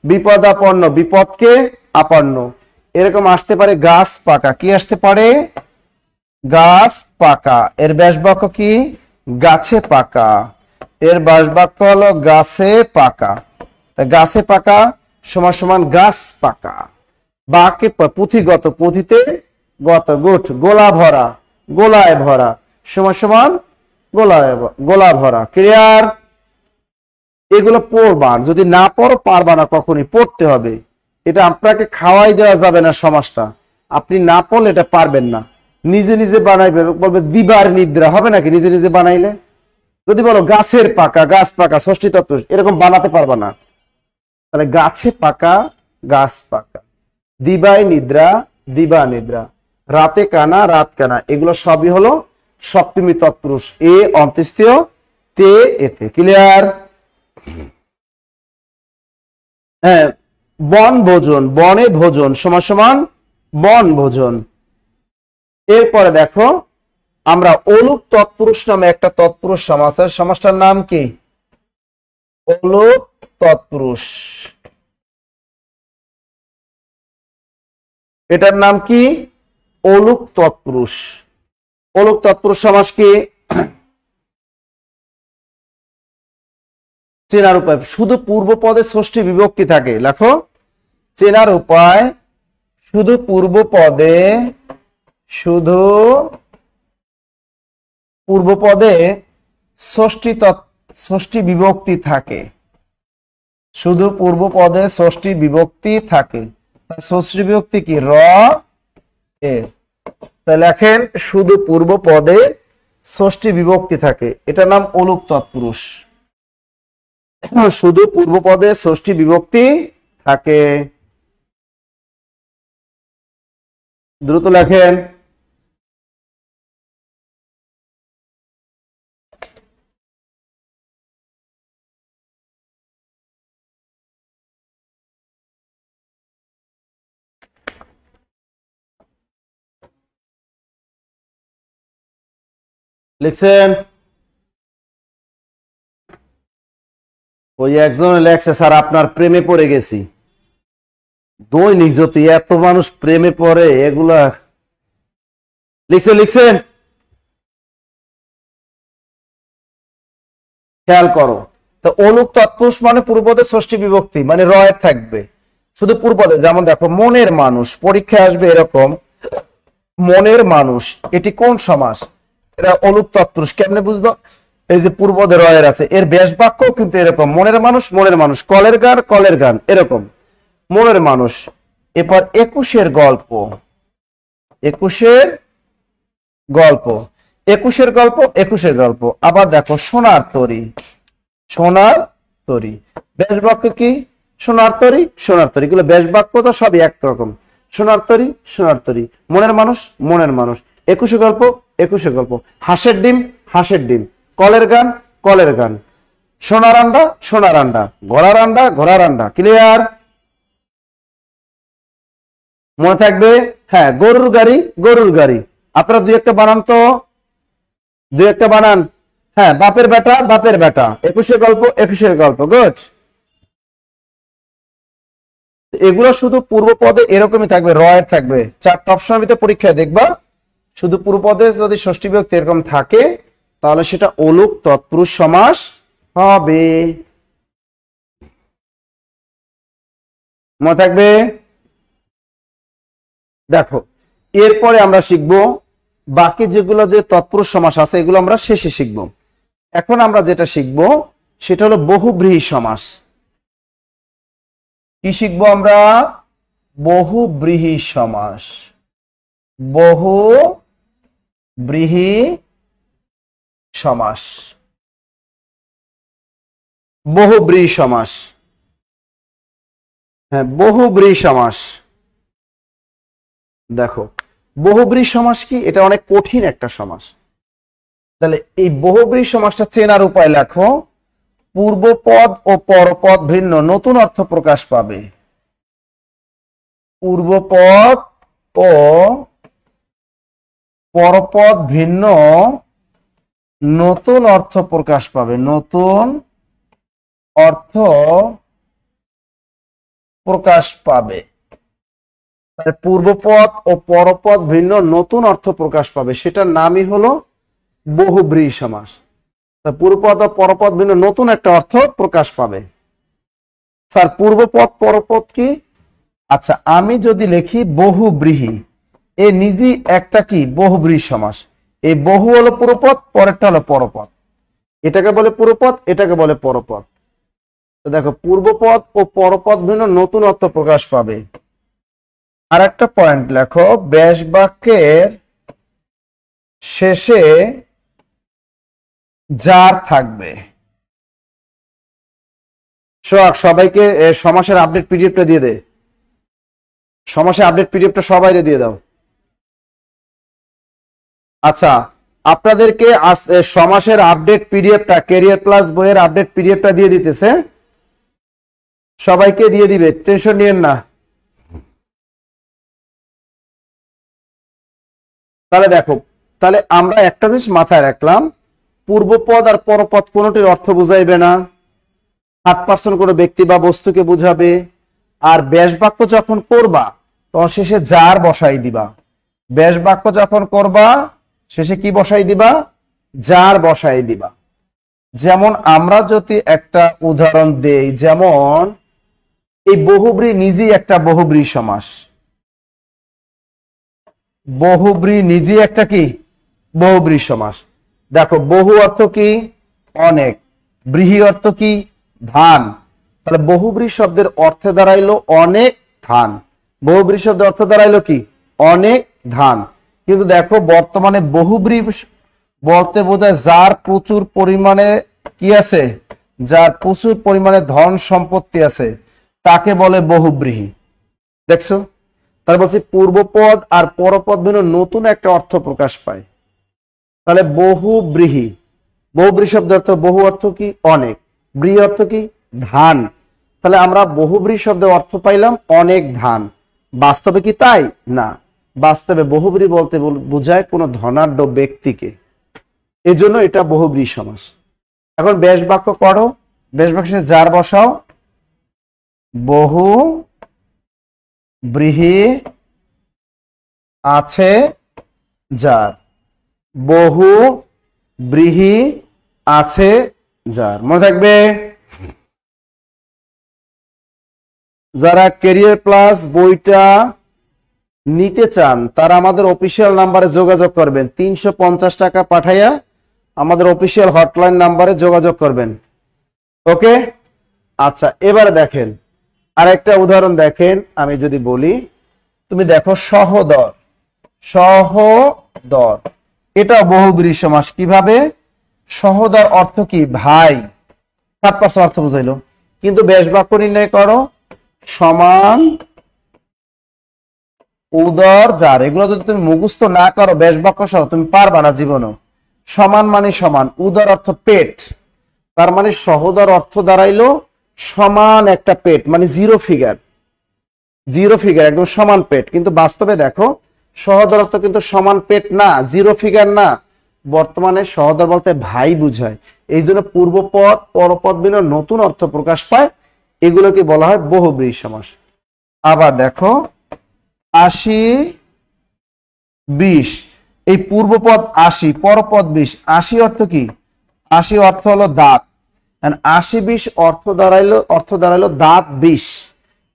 বিপদ আপন্ন, বিপদকে আপন্ন। এরকম আসতে পারে গাছ পাকা, কি আসতে পারে? গাছ পাকা। এর ব্যাস বাক্য কি? গাছে পাকা। এর বাসবাক্য হলো গাছে পাকা। গাছে পাকা সমান সমান গাছ পাকা। বাকে পুঁথিগত, পুঁথিতে গত, গুট, গোলা ভরা, গোলায় ভরা সমান সমান গোলা ভরা। ক্লিয়ার? এগুলো পড়বা, যদি না পড়ো পারবা না, কখনই পড়তে হবে। এটা আপনাকে খাওয়াই দেওয়া যাবে না সমাজটা, আপনি না পড়লে এটা পারবেন না। নিজে নিজে বানাইবে, বলবে দিবার নিদ্রা, হবে নাকি নিজে নিজে বানাইলে? যদি বলো গাছের পাকা, গাছ পাকা, ষষ্ঠী তত্ত্ব, এরকম বানাতে পারবা না। তাহলে গাছে পাকা, গাছ পাকা, দিবাই নিদ্রা, দিবা নিদ্রা, রাতে কানা, রাত কানা, এগুলো সবই হলো সপ্তমী তৎপুরুষ। এ অন্ত্যেষ্টিয়, তে এতে। ক্লিয়ার? হ্যাঁ, বন ভোজন, বনে ভোজন সমান সমান বন ভোজন। এরপরে দেখো আমরা অলুক তৎপুরুষ নামে একটা তৎপুরুষ সমাস আছে, সমাসটার নাম কি? অলুক তৎপুরুষ। এটার নাম কি? অলুক তৎপুরুষ। অলুক তৎপুরুষ সমাস কি? চেনার উপায়, শুধু পূর্ব পদে ষষ্ঠী বিভক্তি থাকে। লেখো, চেনার উপায়, শুধু পূর্ব পদে, শুধু পূর্ব পদে ষষ্ঠী বিভক্তি থাকে। শুধু পূর্ব পদে ষষ্ঠী বিভক্তি থাকে। ষষ্ঠী বিভক্তি কি? র এ। তাই লেখেন, শুধু পূর্ব পদে ষষ্ঠী বিভক্তি থাকে, এটার নাম অলুক তৎপুরুষ। শুধু পূর্ব পদে ষষ্ঠী বিভক্তি থাকে। দ্রুত লেখেন। লিখছেন? ওই একজন লেখছে, স্যার আপনার প্রেমে পড়ে গেছি। দৈনিক যদি এত মানুষ প্রেমে পড়ে, এগুলা লিখছেন? খেয়াল করো তো, অলুক তৎপুরুষ মানে পূর্বপদে ষষ্ঠী বিভক্তি, মানে রয় থাকবে শুধু পূর্বপদে। যেমন দেখো, মনের মানুষ, পরীক্ষায় আসবে এরকম, মনের মানুষ, এটি কোন সমাস? এটা অলুক তৎপুরুষ। কেমনে বুঝলো? এই যে পূর্বপদে রয়ের আছে, এর ব্যাস বাক্য কিন্তু এরকম, মনের মানুষ, মনের মানুষ, কলের গান, কলের গান, এরকম মনের মানুষ। এরপর একুশের গল্প, একুশের গল্প, একুশের গল্প, একুশের গল্প। আবার দেখো, সোনার তরী, সোনার তরী, ব্যাস বাক্য কি? সোনার তরী, সোনার তরী। এগুলো ব্যাস বাক্য তো সবই একরকম। সোনার তরী, সোনার তরী, মনের মানুষ, মনের মানুষ, একুশে গল্প, একুশে গল্প, হাঁসের ডিম, হাঁসের ডিম, কলের গান, কলের গান, সোনার আন্ডা, সোনার আন্ডা, ঘোড়ার আন্ডা, ঘোড়ার আন্ডা। ক্লিয়ার? মনে থাকবে? হ্যাঁ, গরুর গাড়ি, গরুর গাড়ি। আপনারা দুই একটা বানান তো, দুই একটা বানান। হ্যাঁ, বাপের বেটা, বাপের বেটা, একুশের গল্প, একুশের গল্প। গুড। এগুলো শুধু পূর্ব পদে এরকমই থাকবে, রয়ের থাকবে। চারটা অপশনের ভিতরে পরীক্ষায় দেখবা, শুধু পূর্ব পদে যদি ষষ্ঠী বিভক্তি এরকম থাকে, তাহলে সেটা অলুক তৎপুরুষ সমাস হবে। মনে থাকবে? দেখো, এরপরে আমরা শিখব বাকি যেগুলো যে তৎপুরুষ সমাস আছে, এগুলো আমরা শেষে শিখব। এখন আমরা যেটা শিখব সেটা হলো বহুব্রীহি সমাস। কি শিখবো আমরা? বহুব্রীহি সমাস। বহুব্রীহি সমাস, বহুব্রীহি সমাস। হ্যাঁ, বহুব্রীহি সমাস। দেখো, বহুব্রীহি সমাস কি? এটা অনেক কঠিন একটা সমাস। তাহলে এই বহুব্রীহি সমাসটা চেনার উপায় লেখো, পূর্বপদ ও পরপদ ভিন্ন, নতুন অর্থ প্রকাশ পাবে। পূর্বপদ ও পরপদ ভিন্ন, নতুন অর্থ প্রকাশ পাবে, নতুন অর্থ প্রকাশ পাবে। পূর্বপদ ও পরপদ ভিন্ন, নতুন অর্থ প্রকাশ পাবে, সেটার নামই হলো বহুব্রীহি সমাস। পূর্বপদ ও পরপদ ভিন্ন নতুন একটা অর্থ প্রকাশ পাবে। স্যার পূর্বপদ পরপদ কি? আচ্ছা, আমি যদি লিখি বহুব্রীহি, এ নিজেই একটা কি বহুব্রীহি সমাস। এই বহু হলো পূর্বপদ, পরেরটা হলো পরপদ। এটাকে বলে পূর্বপদ, এটাকে বলে পরপদ। তো দেখো পূর্বপদ ও পরপদ ভিন্ন নতুন অর্থ প্রকাশ পাবে। আর একটা পয়েন্ট লেখো, ব্যাস বাক্যের শেষে যার থাকবে। সবাইকে সমাসের আপডেট পিডিএফটা দিয়ে দে। সমাসের আপডেট পিডিএফটা সবাইকে দিয়ে দাও। আচ্ছা, আপনাদেরকে সমাসের আপডেট পিডিএফটা ক্যারিয়ার প্লাস বইয়ের আপডেট পিডিএফটা দিয়ে দিতেছে, সবাইকে দিয়ে দিবে, টেনশন নিয়েন না। তাহলে দেখো, তাহলে আমরা একটা জিনিস মাথায় রাখলাম, পূর্বপদ আর পরপদ কোনটির অর্থ বুঝাইবে না, থার্ড পারসন কোনো ব্যক্তি বা বস্তুকে বুঝাবে। আর ব্যাস বাক্য যখন করবা তখন শেষে যার বসাই দিবা। ব্যাস বাক্য যখন করবা শেষে কি বসাই দিবা? যার বসাই দিবা। যেমন আমরা যদি একটা উদাহরণ দেই, যেমন এই বহুব্রী নিজেই একটা বহুব্রী সমাস। বহুব্রী নিজেই একটা কি বহুব্রী সমাস। দেখো বহু অর্থ কি? অনেক। ব্রীহি অর্থ কি? ধান। তাহলে বহুব্রী শব্দের অর্থে দাঁড়াইলো অনেক ধান। বহুব্রী শব্দের অর্থ দাঁড়াইলো কি? অনেক ধান। কিন্তু দেখো বর্তমানে বহুব্রী বলতে বোঝায় যার প্রচুর পরিমাণে কি আছে, যার প্রচুর পরিমাণে ধন সম্পত্তি আছে, তাকে বলে বহুব্রীহি। দেখছো? তাহলে বলছি পূর্বপদ আর পরপদ ভিন্ন নতুন একটা অর্থ প্রকাশ পায়। তাহলে বহুব্রীহি, বহুব্রী শব্দের অর্থ, বহু অর্থ কি? অনেক। ব্রীহি অর্থ কি? ধান। তাহলে আমরা বহুব্রী শব্দের অর্থ পাইলাম অনেক ধান। বাস্তবে কি তাই? না, বাস্তবে বহুব্রী বলতে বোঝায় কোন ধনাঢ্য ব্যক্তিকে, এজন্য এটা বহুব্রী সমাস। এখন ব্যাস বাক্য করো, ব্যাস বাক্যে যার বসাও। বহু ব্রীহি আছে যার। বহু ব্রীহি আছে যার। মনে থাকবে? যারা ক্যারিয়ার প্লাস বইটা নিতে চান তারা আমাদের অফিসিয়াল নাম্বারে যোগাযোগ করবেন। 350 টাকা পাঠাইয়া আমাদের অফিসিয়াল হটলাইন নাম্বারে যোগাযোগ করবেন। ওকে? আচ্ছা, এবারে দেখেন আরেকটা উদাহরণ দেখেন। আমি যদি বলি, তুমি দেখো সহোদর, সহোদর এটা বহুব্রী সমাস। কিভাবে? সহোদর অর্থ কি? ভাই। 7% অর্থ বুঝাইলো। কিন্তু ব্যাস বাক্য নির্ণয় করো, সমান উদর যার। এগুলো যদি তুমি মুখস্থ না করো ব্যাস বাক্য সহ, তুমি পারবা না জীবনও। সমান মানে সমান, উদর অর্থ পেট, তার মানে সহোদর অর্থ দাঁড়াইলো সমান একটা পেট, মানে জিরো ফিগার। জিরো ফিগার একদম সমান পেট। কিন্তু বাস্তবে দেখো সহোদর অর্থ কিন্তু সমান পেট না, জিরো ফিগার না। বর্তমানে সহোদর বলতে ভাই বুঝায়। এই জন্য পূর্বপদ পরপদ ভিন্ন নতুন অর্থ প্রকাশ পায়। এগুলোকে বলা হয় বহুব্রী সমাস। আবার দেখো 80 20, এই পূর্বপদ 80, পরপদ 20। 80 অর্থ কি? 80 অর্থ হলো দাঁত। 80 20 অর্থ দাঁড়াইলো দাঁত 20।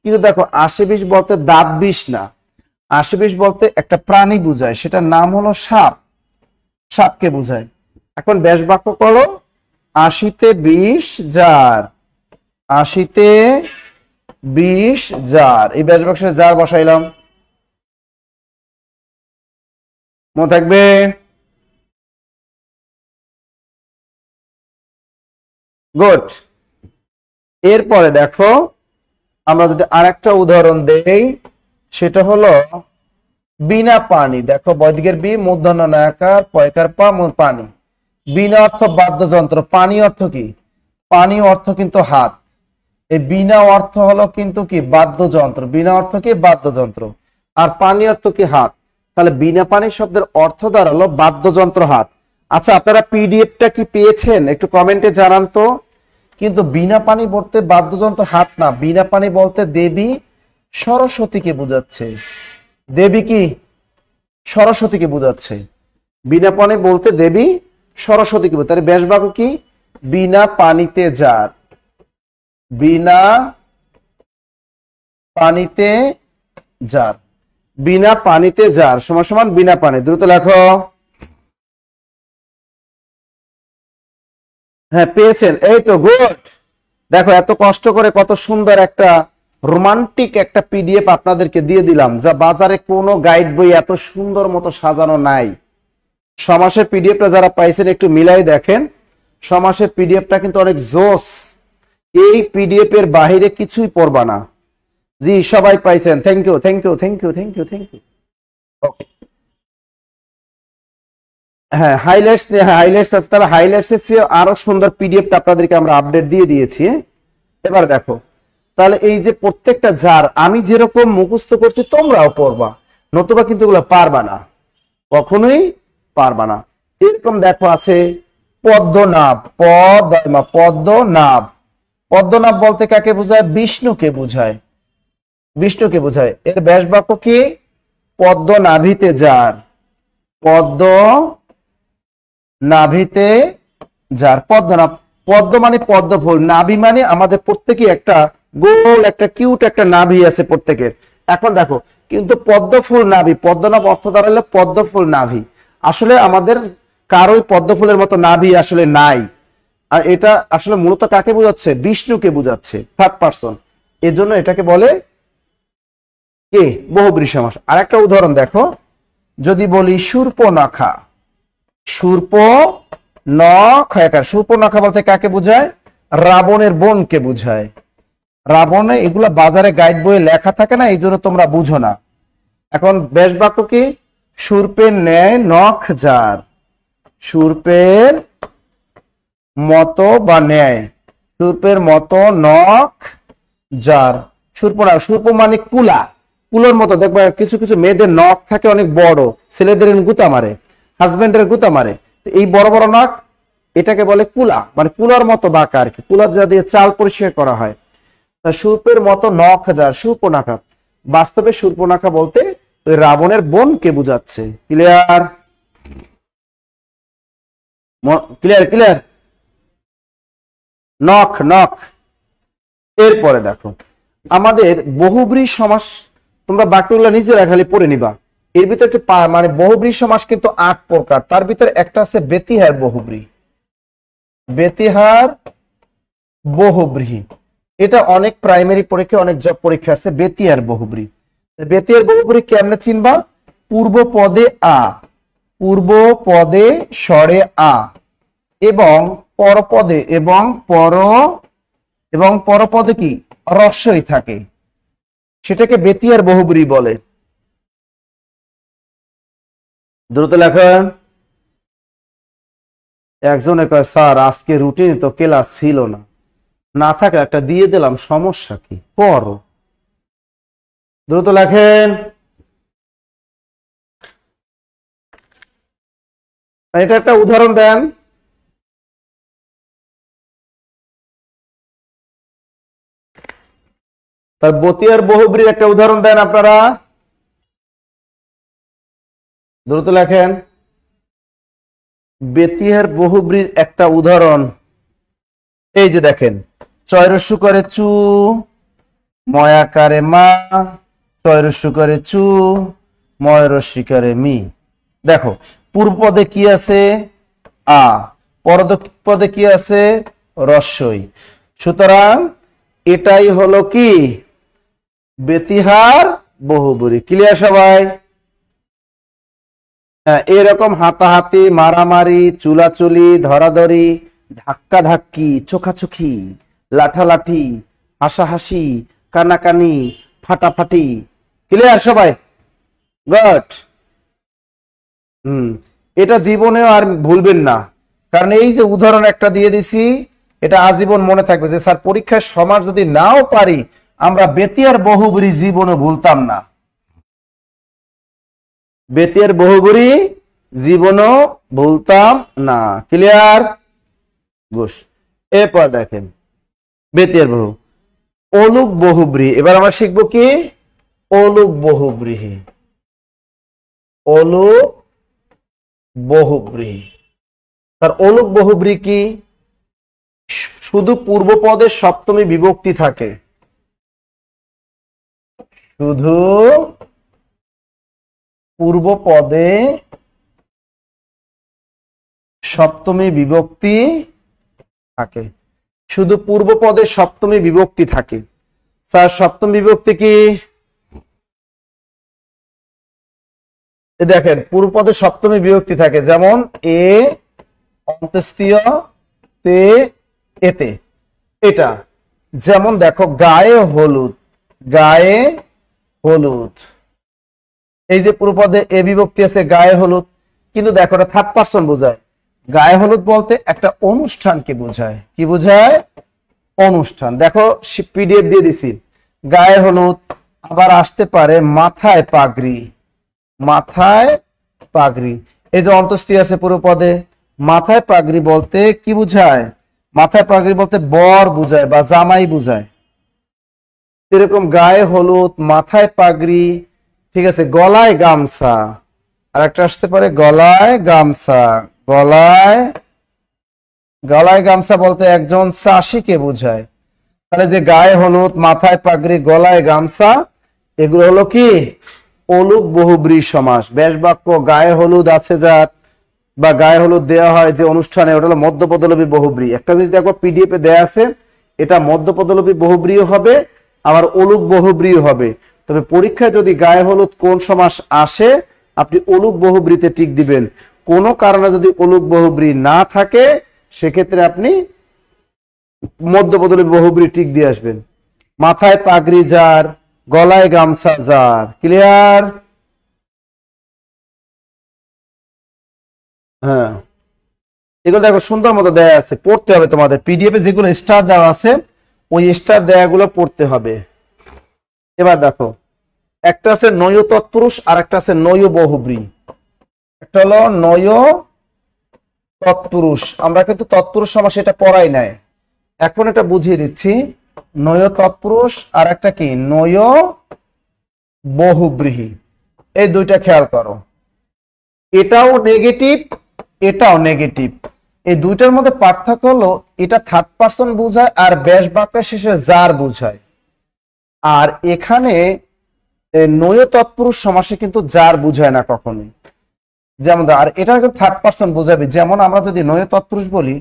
কিন্তু দেখো 80 20 বলতে দাঁত 20 না, 80 20 বলতে একটা প্রাণী বুঝায়, সেটার নাম হলো সাপ। সাপকে বুঝায়। এখন ব্যাস বাক্য করো, 80-তে 20 যার। 80-তে 20 যার। এই ব্যাস বাক্সে যার বসাইলাম। মনে থাকবে? গুড। এরপরে দেখো আমরা যদি আরেকটা উদাহরণ দেই, সেটা হলো বিনা পানি। দেখো বৈদিকের বি, মূর্ধন্য নয়াকার, পয়কার পা, পানি। বিনা অর্থ বাদ্যযন্ত্র, পানি অর্থ কি? পানি অর্থ কিন্তু হাত। এই বিনা অর্থ হলো কিন্তু কি? বাদ্যযন্ত্র। বিনা অর্থ কি? বাদ্যযন্ত্র। আর পানি অর্থ কি? হাত। তাহলে বিনা পানি শব্দের অর্থ দাঁড়ালো বাদ্যযন্ত্র, হাত। আচ্ছা, আপনারা পিডিএফটা কি পেয়েছেন? একটু কমেন্টে জানান তো। কিন্তু বিনা পানি বলতে বাদ্যযন্ত্র হাত না, বিনা পানি বলতে দেবী সরস্বতীকে বোঝাচ্ছে। দেবী কি? সরস্বতীকে বোঝাচ্ছে। বিনা পানি বলতে দেবী সরস্বতী কি বলে, তাহলে ব্যাস বাক্য কি বিনা পানিতে জার, বিনা পানিতে জার, বিনা পানিতে জার সমান সমান বিনা পানি। দ্রুত লেখো। হ্যাঁ পেয়েছেন, এই তো গুড। দেখো এত কষ্ট করে কত সুন্দর একটা রোমান্টিক একটা পিডিএফ আপনাদেরকে দিয়ে দিলাম, যা বাজারে কোনো গাইড বই এত সুন্দর মতো সাজানো নাই। সমাসের পিডিএফটা যারা পাইছেন একটু মিলাই দেখেন, সমাসের পিডিএফটা কিন্তু অনেক জোস। এই পিডিএফ এর বাহিরে কিছুই পড়বা না। জি সবাই পাইছেন, thank you thank you thank you thank you thank you. Okay হ্যাঁ হাইলাইটস, হ্যাঁ হাইলাইটস আছে, তাহলে হাইলাইটস এর চেয়ে আরো সুন্দর পিডিএফটা আপনাদেরকে আমরা আপডেট দিয়ে দিয়েছি। এবার দেখো, তাহলে এই যে প্রত্যেকটা জার আমি যেরকম মুখস্থ করছি তোমরাও পড়বা, নতুবা কিন্তু এগুলো পারবা না, কখনোই পারবা না। এরকম দেখো আছে পদ্মনাভ, পদ্মনাভ, পদ্মনাভ বলতে কাকে বোঝায়? বিষ্ণুকে বোঝায়, বিষ্ণুকে বোঝায়। এর ব্যাস বাক্য কি পদ্মনাভিতে জার, পদ্ম নাভিতে যার। পদ্মনাভ, পদ্ম মানে পদ্ম ফুল, নাভি মানে আমাদের প্রত্যেকে একটা গোল একটা কিউট একটা নাভি আছে প্রত্যেকের। এখন দেখো কিন্তু পদ্ম ফুল নাভি, পদ্মনাভ অর্থ দাঁড়ালে পদ্ম ফুল নাভি, আসলে আমাদের কারোই পদ্ম ফুলের মতো নাভি আসলে নাই। আর এটা আসলে মূলত কাকে বোঝাচ্ছে? বিষ্ণুকে বোঝাচ্ছে, থার্ড পারসন। এজন্য এটাকে বলে কে? বহুব্রী সমাস। আর একটা উদাহরণ দেখো, যদি বলি শূর্পনখা, শূর্পনখা, শূর্পনখা বলতে কাকে বোঝায়? রাবণের বোনকে বোঝায়। রাবণে এগুলা বাজারে গাইড বইয়ে লেখা থাকে না, এই জন্য তোমরা বুঝো না। এখন ব্যাস বাক্য কি? শূর্পের ন্যায় নখ যার, শূর্পের মতো বা ন্যায়, শূর্পের মতো নখ যার। শূর্পনখা, শূর্প মানে কুলা, কুলোর মতো। দেখবা কিছু কিছু মেয়েদের নখ থাকে অনেক বড়, ছেলেদের গুতা মারে, হাজবেন্ডের গুতা মারে, এই বড় বড় নখ এটাকে বলে কুলা, মানে কুলার মতো বাঁকা আর কি, কুলা যা দিয়ে চাল পরিষ্কার করা হয়। তা শূর্পের মতো নখ যার, শূর্পনখা। বাস্তবে শূর্পনখা বলতে ওই রাবণের বোনকে বুঝাচ্ছে। ক্লিয়ার? Clear clear. নখ নখ। এরপরে দেখো আমাদের বহুব্রী সমাস, তোমরা বাক্যগুলো নিজেরা খালি পড়ে নিবা। এর ভিতরে একটু মানে বহুব্রী সমাস কিন্তু 8 প্রকার, তার ভিতরে একটা আছে বেতিহার বহুব্রী। বেতিহার বহুব্রী, এটা অনেক প্রাইমারি পরীক্ষা অনেক জব পরীক্ষা আছে। বেতিহার বহুব্রী, বেতিহার বহুব্রী কেমনে চিনবা? পূর্ব পদে আ, পূর্ব পদে স্বরে আ, এবং পরপদে এবং পরপদে কি রস্যই থাকে, সেটাকে বেতিহার বহুব্রী বলে। দ্রুত লেখেন। একজনে কয় স্যার আজকে রুটিন তো ক্লাস ছিল না, না থাকে একটা দিয়ে দিলাম, সমস্যা কি? করো। দ্রুত লেখেন। এটা একটা উদাহরণ দেন। তার বতিয়ার বহুব্রীর একটা উদাহরণ দেন আপনারা, দ্রুত লেখেন। বেতিহার বহুব্রীর একটা উদাহরণ এই যে দেখেন, চয়রস্যু করে চু, ময়াকারে মা, চয়রস্যু করে চু, ময়রস্যি করে মি। দেখো পূর্ব পদে কি আছে? আ, পদে কি আছে? রস্যই। সুতরাং এটাই হলো কি বেতিহার বহুব্রী। ক্লিয়ার সবাই? হ্যাঁ, এরকম হাতাহাতি, মারামারি, চুলাচুলি, ধরাধরি, ধাক্কা ধাক্কি, চোখাচোখি, লাঠালাঠি, হাসাহাসি, কানাকানি, ফাটাফাটি। ক্লিয়ার সবাই? গুড। এটা জীবনেও আর ভুলবেন না, কারণ এই যে উদাহরণ একটা দিয়ে দিছি, এটা আজীবন মনে থাকবে যে স্যার পরীক্ষার সমাজ যদি নাও পারি, আমরা বেতিয়ার বহুব্রী জীবনে ভুলতাম না, বেতিয়ার বহুব্রী জীবনও ভুলতাম না। ক্লিয়ার? ঘোষ। এরপর দেখেন বেতিয়ার বহু অলুক বহুব্রী। এবার আমরা শিখবো কি? অলুক বহুব্রী। অলুক বহুব্রী, তার অলুক বহুব্রী কি? শুধু পূর্ব পদে সপ্তমী বিভক্তি থাকে, শুধু পূর্ব পদে সপ্তমী বিভক্তি থাকে, শুধু পূর্ব পদে সপ্তমী বিভক্তি থাকে। স্যার সপ্তম বিভক্তি কি? দেখেন পূর্ব পদে সপ্তমী বিভক্তি থাকে, যেমন এ অন্ত্যেষ্টিয় তে এতে, এটা যেমন দেখো গায়ে হলুদ, গায়ে হলুদ, এই যে পূর্ব পদে এ বিভক্তি আছে গায়ে হলুদ, কিন্তু দেখো এটা থার্ড পারসন বোঝায়। গায়ে হলুদ বলতে একটা অনুষ্ঠানকে বোঝায়, কি বোঝায়? অনুষ্ঠান। দেখো পিডিএফ দিয়ে দিছি, গায়ে হলুদ। আবার আসতে পারে মাথায় পাগড়ি, মাথায় পাগড়ি, এই যে অন্ত্যেষ্টি আছে পূর্ব পদে, মাথায় পাগড়ি বলতে কি বুঝায়? মাথায় পাগড়ি বলতে বর বুঝায় বা জামাই বুঝায়। এরকম গায়ে হলুদ, মাথায় পাগড়ি, ঠিক আছে। গলায় গামছা, আর একটা আসতে পারে গলায় গামছা, গলায় গলায় গামছা বলতে একজন চাষিকে বোঝায়। তাহলে যে গায়ে হলুদ, মাথায় পাগড়ি, গলায় গামছা, এগুলো হলো কি? অলুক বহুব্রী সমাস। ব্যাস বাক্য গায়ে হলুদ আছে যার বা গায়ে হলুদ দেওয়া হয় যে অনুষ্ঠানে, ওটা হলো মধ্যপদলোপী বহুব্রী। একটা জিনিস দেখো পিডিএফ এ দেয়া আছে, এটা মধ্যপদলোপী বহুব্রীও হবে আবার অলুক বহুব্রীও হবে। তবে পরীক্ষায় যদি গায়ে হলুদ কোন সমাস আসে, আপনি অলুক বহুব্রীতে টিক দিবেন। কোনো কারণে যদি অলুক বহুব্রী না থাকে, সেক্ষেত্রে আপনি মধ্যপদলোপী বহুব্রী টিক দিয়ে আসবেন। মাথায় পাগড়ি যার, গলায় গামছা যার। ক্লিয়ার? হ্যাঁ, এগুলো দেখো সুন্দর মতো দেয়া আছে, পড়তে হবে তোমাদের। পিডিএফ এ যেগুলো স্টার দেওয়া আছে, ওই স্টার দেয়াগুলো পড়তে হবে। এবার দেখো, একটা আছে নয় তৎপুরুষ আর একটা আছে নয় বহুব্রী। একটা হলো নয় তৎপুরুষ, আমরা কিন্তু তৎপুরুষ সমাস এটা পড়াই নাই, এখন এটা বুঝিয়ে দিচ্ছি। নয় তৎপুরুষ আর একটা কি? নয় বহুব্রীহি। এই দুইটা খেয়াল করো, এটাও নেগেটিভ, এটাও নেগেটিভ। এই দুইটার মধ্যে পার্থক্য হলো এটা থার্ড পারসন বোঝায় আর ব্যাস বাক্যের শেষে যার বোঝায়। আর এখানে নয় তৎপুরুষ সমাসে কিন্তু যার বোঝায় না কখনোই। যেমন আর এটা কিন্তু থার্ড পারসন বোঝাবে। যেমন আমরা যদি নয় তৎপুরুষ বলি,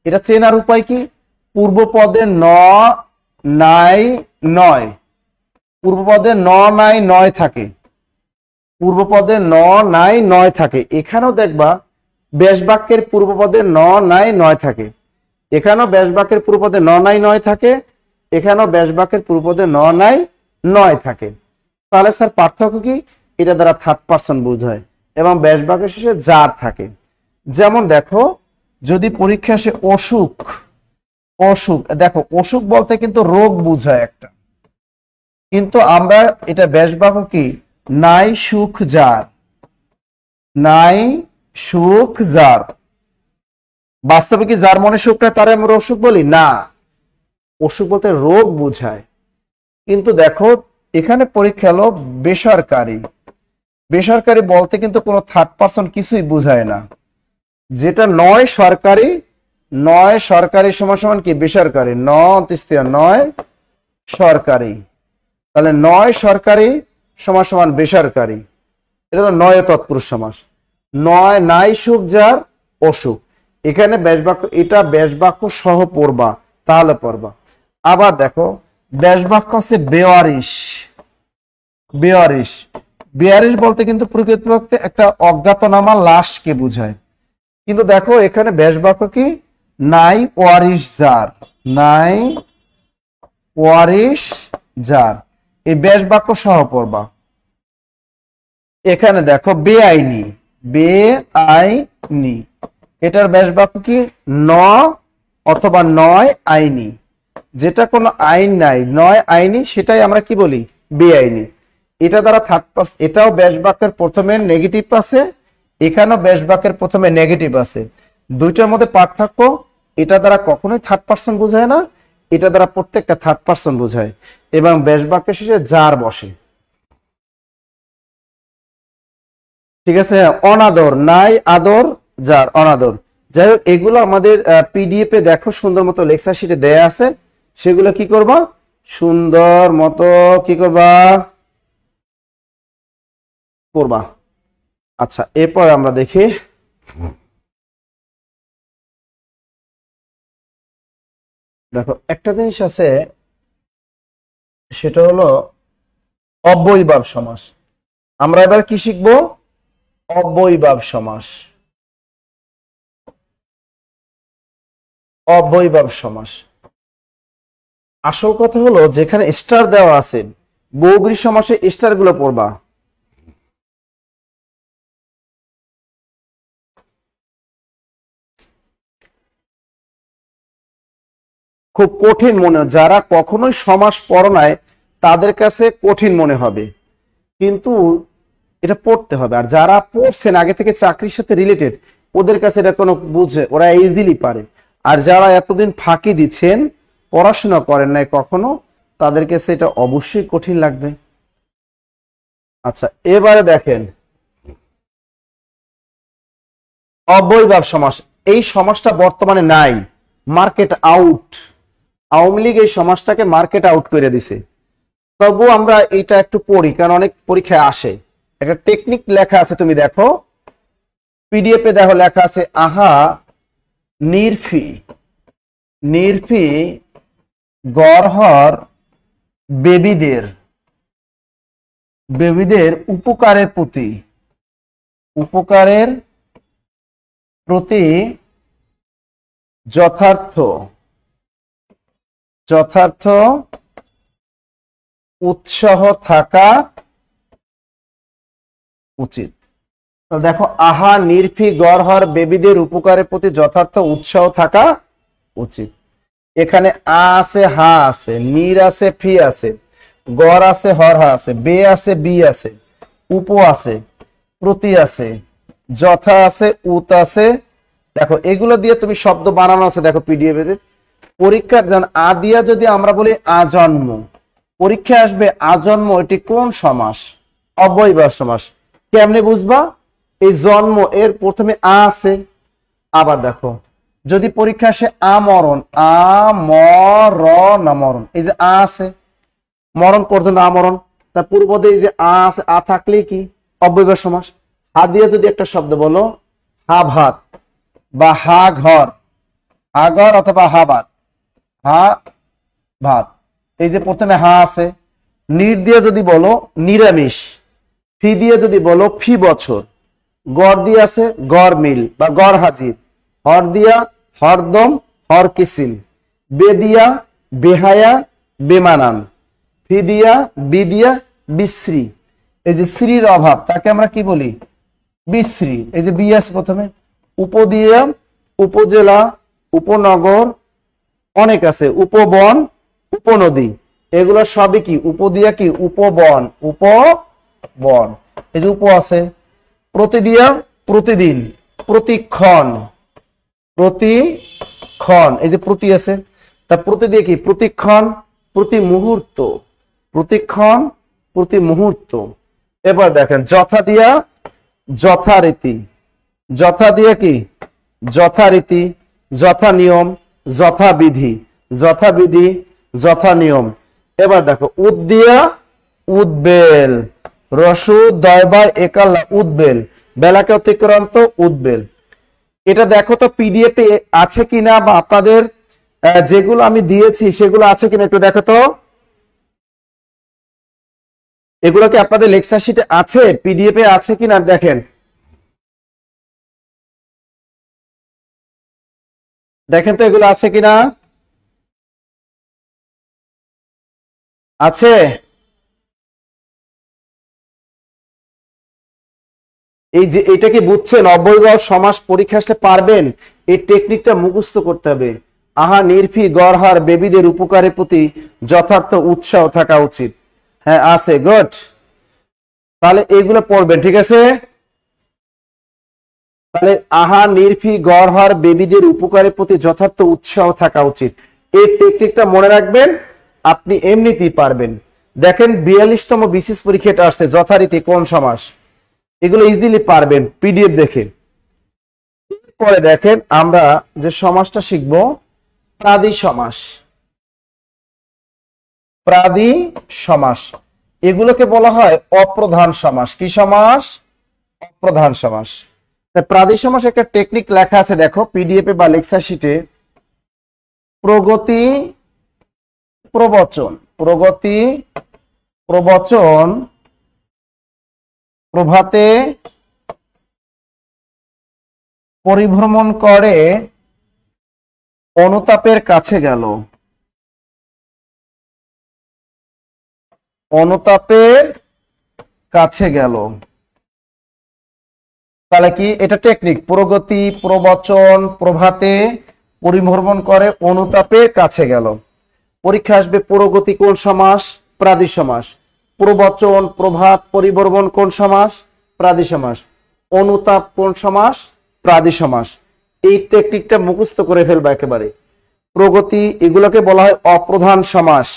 এটা চেনার উপায় কি? পূর্ব পদে ন নাই নয়, পূর্ব পদে ন নাই নয় থাকে, পূর্ব পদে ন নাই নয় থাকে। এখানেও দেখবা ব্যাস বাক্যের পূর্ব পদে ন নাই নয় থাকে, এখানেও ব্যাস বাক্যের পূর্ব পদে ন নাই নয় থাকে, এখানেও ব্যাস বাক্যের পূর্ব পদে ন নাই নয় থাকে। তাহলে স্যার পার্থক্য কি? এটা দ্বারা থার্ড পারসন বোঝায় এবং ব্যাস বাক্যের শেষে যার থাকে। যেমন দেখো, যদি পরীক্ষা আসে অসুখ, অসুখ, দেখো অসুখ বলতে কিন্তু রোগ বোঝায় একটা, কিন্তু আমরা এটা ব্যাস বাক্য কি? নাই সুখ যার, নাই সুখ যার। বাস্তবে কি যার মনে সুখ নাই তারে আমরা অসুখ বলি না, অসুখ বলতে রোগ বোঝায়। কিন্তু দেখো এখানে পরীক্ষা হলো বেসরকারি, বেসরকারি বলতে কিন্তু কোনো থার্ড পারসন কিছুই বোঝায় না। যেটা নয় সরকারি, নয় সরকারি সমান সমান কি? বেসরকারি। নয় সরকারি, তাহলে নয় সরকারি সমান সমান বেসরকারি। এটা হলো নয় তৎপুরুষ সমাস। নয় নাই সুখ যার, অসুখ। এখানে ব্যাস বাক্য, এটা ব্যাস বাক্য সহ পড়বা, তাহলে পড়বা। আবার দেখো ব্যাস বাক্য আছে বেওয়ারিশ, বেওয়ারিশ, বেওয়ারিশ বলতে কিন্তু প্রকৃতপক্ষে একটা অজ্ঞাতনামা লাশকে বোঝায়। কিন্তু দেখো এখানে ব্যাস বাক্য কি? নাই ওয়ারিশ যার, নাই ওয়ারিশ যার। এই ব্যাস বাক্য সহ পড়বা। এখানে দেখো বেআইনি, বেআইনি, এটার ব্যাস বাক্য কি? ন অথবা নয় আইনি। যেটা কোনো আইন নাই, নয় আইনি, সেটাই আমরা কি বলি? বেআইনি। এটা দ্বারা থার্ড পারসন, এটাও ব্যাস বাক্যের প্রথমে নেগেটিভ আছে, এখানেও ব্যাস বাক্যের প্রথমে নেগেটিভ আছে। দুইটার মধ্যে পার্থক্য, এটা দ্বারা কখনোই থার্ড পারসন বোঝায় না, এটা দ্বারা প্রত্যেকটা থার্ড পারসন বোঝায় এবং ব্যাস বাক্যের শেষে যার বসে। ঠিক আছে? অনাদর, নাই আদর যার, অনাদর। যাই হোক, এগুলো আমাদের পিডিএফ এ দেখো সুন্দর মতো লেকচার শিটে দেয়া আছে, সেগুলো কি করবা, সুন্দর মতো কি করবা, করবা। আচ্ছা, এরপর আমরা দেখি দেখো একটা জিনিস আছে, সেটা হলো অব্যয়ীভাব সমাস। আমরা এবার কি শিখবো, অব্যয়ীভাব সমাস। অব্যয়ীভাব সমাস আসল কথা হলো যেখানে স্টার দেওয়া আছে, বহুব্রী সমাসে স্টার গুলো পড়বা। খুব কঠিন মনে, যারা কখনোই সমাস পড়ো নাই তাদের কাছে কঠিন মনে হবে, কিন্তু এটা পড়তে হবে। আর যারা পড়ছেন আগে থেকে চাকরির সাথে রিলেটেড, ওদের কাছে এটা কোনো বুঝে, ওরা ইজিলি পারে। আর যারা এতদিন ফাঁকি দিচ্ছেন, পড়াশোনা করেন নাই কখনো, তাদের কাছে এটা অবশ্যই কঠিন লাগবে। আচ্ছা, এবারে দেখেন অব্যয়ীভাব সমাস। এই সমাসটা বর্তমানে নাই, মার্কেট আউট। আওয়ামী লীগ এই সমাসটাকে মার্কেট আউট করে দিছে। তবু আমরা এটা একটু পড়ি, কারণ অনেক পরীক্ষায় আসে। একটা টেকনিক লেখা আছে, তুমি দেখো পিডিএফ এ দেখো লেখা আছে, আহা নির্ফি নির্ফি গড়হর বেবিদের বেবিদের উপকারের প্রতি যথার্থ উৎসাহ থাকা উচিত। দেখো, আহা নির্ফি গড়হর বেবিদের উপকারের প্রতি যথার্থ উৎসাহ থাকা উচিত। এখানে আ আছে, হা আছে, নির আছে, ফি আছে, গড় আছে, হর হা আছে, বে আছে, বি আছে, উপ আছে, প্রতি আছে, যথা আছে, উত আছে। দেখো এগুলো দিয়ে তুমি শব্দ বানানো আছে, দেখো পিডিএফ এর পরীক্ষা। আ দিয়া যদি আমরা বলি আজন্ম, পরীক্ষা আসবে আজন্ম, এটি কোন সমাস, অব্যয়ীভাব সমাস। কেমনে বুঝবা, এই জন্ম এর প্রথমে আ আছে। আবার দেখো যদি পরীক্ষা আসে আমরণ, আমরণ, এই যে আ আছে, মরণ পর্যন্ত আমরণ, তার পূর্বদে এই যে আ আছে, আ থাকলে কি অব্যয়ীভাব সমাস। হা দিয়ে যদি একটা শব্দ বলো, হা ভাত বা হা ঘর, হা ঘর অথবা হা ভাত, হা ভাত, এই যে প্রথমে হা আছে। নির দিয়ে যদি বলো নিরামিষ, ফি দিয়ে যদি বলো ফি বছর, গড় দিয়ে আছে গড় মিল বা গড় হাজির, হর দিয়া হরদম হর কিসিম, বে দিয়া বেহায়া বেমানান, ফি দিয়া বি দিয়া বিশ্রী, এই যে শ্রীর অভাব তাকে আমরা কি বলি, বিশ্রী। এই যে বি আছে প্রথমে, উপ দিয়া উপজেলা, উপনগর, অনেক আছে, উপবন, উপনদী, এগুলো সবই কি উপ দিয়া কি উপবন, উপবন। এই যে উপ আছে, প্রতি দিয়া প্রতিদিন, প্রতিক্ষণ, এই যে প্রতি আছে, তা প্রতি দিয়ে কি প্রতিক্ষণ, প্রতি মুহূর্ত, প্রতিক্ষণ, প্রতি মুহূর্ত। এবার দেখেন যথা দিয়া যথারীতি, যথা দিয়া কি যথারীতি, যথা নিয়ম, যথাবিধি, যথাবিধি, যথা নিয়ম। এবার দেখো উদ দিয়া উদ্বেল, রসু দয়বা একাল্লা, উদ্বেল, বেলাকে অতিক্রান্ত উদ্বেল। এটা দেখো তো পিডিএফ এ আছে কিনা, বা আপনাদের যেগুলো আমি দিয়েছি সেগুলো আছে কিনা একটু দেখো তো। এগুলো কি আপনাদের লেকচার শিটে আছে, পিডিএফ এ আছে কিনা দেখেন, দেখেন তো এগুলো আছে কিনা, আছে। এই যে এটা কি বুঝছেন, অব্যয়ীভাব সমাস পরীক্ষা আসলে পারবেন, এই টেকনিকটা মুখস্থ করতে হবে। আহা নির্ফি গড়হার বেবিদের উপকারের প্রতি যথার্থ উৎসাহ থাকা উচিত। হ্যাঁ আছে, গুড। তাহলে এইগুলো পড়বেন, ঠিক আছে। তাহলে আহা নির্ফি গড়হার বেবিদের উপকারের প্রতি যথার্থ উৎসাহ থাকা উচিত, এই টেকনিকটা মনে রাখবেন, আপনি এমনিতেই পারবেন। দেখেন 42তম বিসিএস পরীক্ষাটা আসছে, যথারীতি কোন সমাস, এগুলো ইজিলি পারবেন পিডিএফ দেখে। এরপরে দেখেন আমরা যে সমাসটা শিখব প্রাদি সমাস। প্রাদি সমাস এগুলোকে বলা হয় অপ্রধান সমাস। কি সমাস? অপ্রধান সমাস। প্রাদি সমাস একটা টেকনিক লেখা আছে দেখো পিডিএফ এ বা লেকচার শিটে। প্রগতি প্রবচন, প্রগতি প্রবচন, প্রভাতে পরিভ্রমণ করে অনুতাপের কাছে গেল। অনুতাপের কাছে গেল। তাহলে কি এটা টেকনিক? প্রগতি প্রবচন প্রভাতে পরিভ্রমণ করে অনুতাপের কাছে গেল। পরীক্ষা আসবে প্রগতি কোন সমাস? প্রাদি সমাস। প্রবচন প্রভাত পরিভ্রমণ কোন সমাস? প্রাদি সমাস। অনুতাপ কোন সমাস? প্রাদি সমাস। এই টেকনিকটা মুখস্থ করে ফেলবা একেবারে। প্রগতি এগুলোকে বলা হয় অপ্রধান সমাস।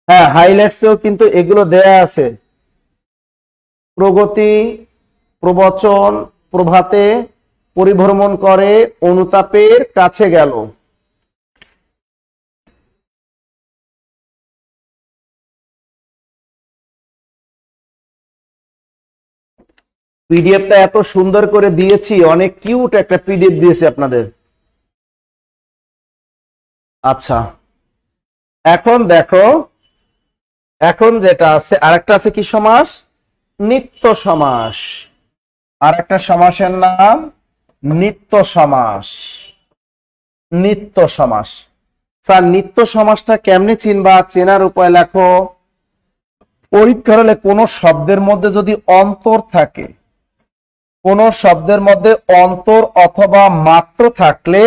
হ্যাঁ, হাইলাইটসেও কিন্তু এগুলো দেয়া আছে। প্রগতি প্রবচন প্রভাতে পরিভ্রমণ করে অনুতাপের কাছে গেল। পিডিএফটা এত সুন্দর করে দিয়েছি, অনেক কিউট একটা পিডিএফ দিয়েছি আপনাদের। আচ্ছা, এখন দেখো, এখন যেটা আছে আরেকটা আছে কি সমাস? নিত্য সমাস। আরেকটা সমাসের নাম নিত্য সমাস। নিত্য সমাস। স্যার নিত্য সমাসটা কেমনে চিনবা? চেনার উপায় লেখো। পরীক্ষা হলে কোন শব্দের মধ্যে যদি অন্তর থাকে, কোন শব্দের মধ্যে অন্তর অথবা মাত্র থাকলে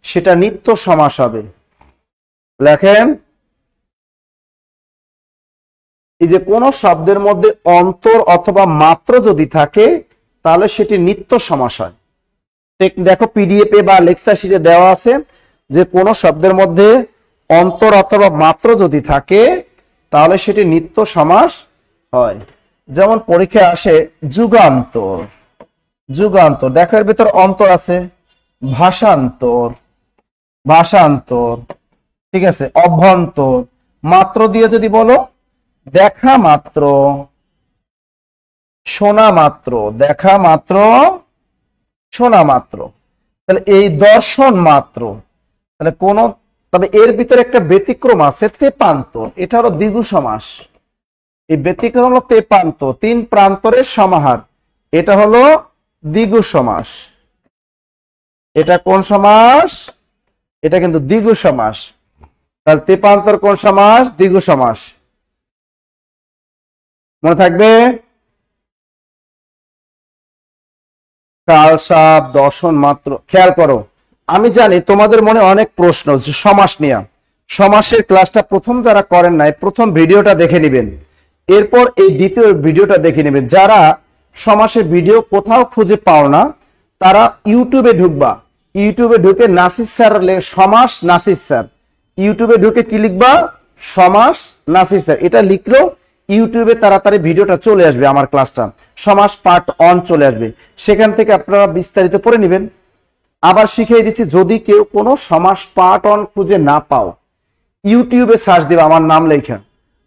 সেটা নিত্য সমাস হবে। লেখেন, এই যে কোন শব্দের মধ্যে অন্তর অথবা মাত্র যদি থাকে তাহলে সেটি নিত্য সমাস হয়। দেখো পিডিএফ এ বা লেকচার শিটে দেওয়া আছে যে কোন শব্দের মধ্যে অন্তর অথবা মাত্র যদি থাকে তাহলে সেটি নিত্য সমাস হয়। যেমন পরীক্ষায় আসে যুগান্তর। যুগান্তর দেখো এর ভিতর অন্তর আছে। ভাষান্তর, ভাষান্তর, ঠিক আছে। অভ্যন্তর, মাত্র দিয়ে যদি বলো দেখা মাত্র, শোনা মাত্র, দেখা মাত্র, শোনা মাত্র। তাহলে এই দর্শন মাত্র। তাহলে কোন, তবে এর ভিতরে একটা ব্যতিক্রম আছে, তেপান্তর। এটা হলো দ্বিগু সমাস। এই ব্যতিক্রম হলো তেপান্ত, তিন প্রান্তরের সমাহার। এটা হলো দ্বিগু সমাস। এটা কোন সমাস? এটা কিন্তু দ্বিগু সমাস। তাহলে তেপান্তর কোন সমাস? দ্বিগু সমাস। মনে থাকবে? কাল সাপ দর্শন মাত্র। খেয়াল করো, আমি জানি তোমাদের মনে অনেক প্রশ্ন যে সমাস নিয়ে। সমাসের ক্লাসটা প্রথম যারা করেন নাই প্রথম ভিডিওটা দেখে নেবেন, এরপর এই দ্বিতীয় ভিডিওটা দেখে নেবেন। যারা সমাসের ভিডিও কোথাও খুঁজে পাও না তারা ইউটিউবে ঢুকবা। ইউটিউবে ঢুকে নাসির স্যার সমাস নাসির স্যার, ইউটিউবে ঢুকে কি লিখবা? সমাস নাসির স্যার। এটা লিখলো ইউটিউবে তাড়াতাড়ি ভিডিওটা চলে আসবে, আমার ক্লাসটা সমাস পার্ট 1 চলে আসবে। সেখান থেকে আপনারা বিস্তারিত পড়ে নেবেন। আবার শিখিয়ে দিচ্ছি, যদি কেউ কোনো সমাস পার্ট 1 খুঁজে না পাও ইউটিউবে সার্চ দিবা আমার নাম লেখা।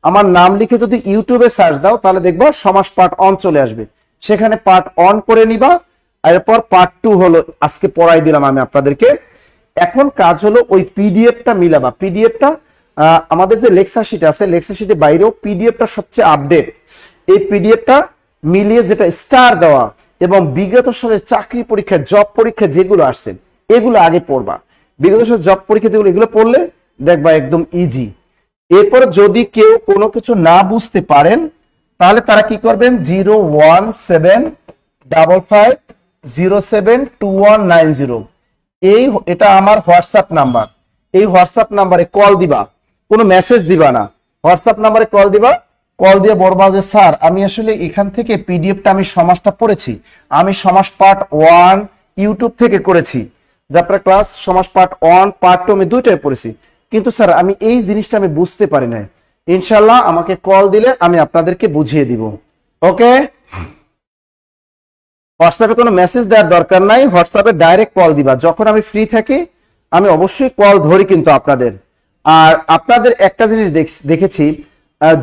আমার নাম লিখে যদি ইউটিউবে সার্চ দাও তাহলে দেখবা সমাস পার্ট 1 চলে আসবে। সেখানে পার্ট 1 করে নিবা। এরপর পার্ট 2 হলো আজকে পড়াই দিলাম আমি আপনাদেরকে। এখন কাজ হলো ওই পিডিএফটা মিলাবা। পিডিএফটা আমাদের যে লেকচার শিট আছে, লেকচার শিটের বাইরেও পিডিএফটা সবচেয়ে আপডেট। এই পিডিএফটা মিলিয়ে যেটা স্টার দেওয়া এবং বিগত সালের চাকরি পরীক্ষা জব পরীক্ষা যেগুলো আসছে এগুলো আগে পড়বা। বিগত সালের জব পরীক্ষা যেগুলো, এগুলো পড়লে দেখবা একদম ইজি। এরপর যদি কেউ কোনো কিছু না বুঝতে পারেন তাহলে তারা কি করবেন? 01755072190 এটা আমার হোয়াটসঅ্যাপ নাম্বার। এই হোয়াটসঅ্যাপ নাম্বারে কল দিবা, কোনো মেসেজ দিবা না, হোয়াটসঅ্যাপ নাম্বারে কল দিবা। কল দিয়ে বলবা যে স্যার আমি আসলে এখান থেকে পিডিএফটা আমি সমাসটা পড়েছি, আমি সমাস পার্ট 1 ইউটিউব থেকে করেছি, যে আপনার ক্লাস সমাস পার্ট 1 পার্ট 2 আমি দুইটাই পড়েছি, কিন্তু স্যার আমি এই জিনিসটা আমি বুঝতে পারি না। ইনশাআল্লাহ আমাকে কল দিলে আমি আপনাদেরকে বুঝিয়ে দিব। ওকে। হোয়াটসঅ্যাপে কোনো মেসেজ দেওয়ার দরকার নাই, হোয়াটসঅ্যাপে ডাইরেক্ট কল দিবা। যখন আমি ফ্রি থাকি আমি অবশ্যই কল ধরি কিন্তু আপনাদের। আর আপনাদের একটা জিনিস দেখেছি,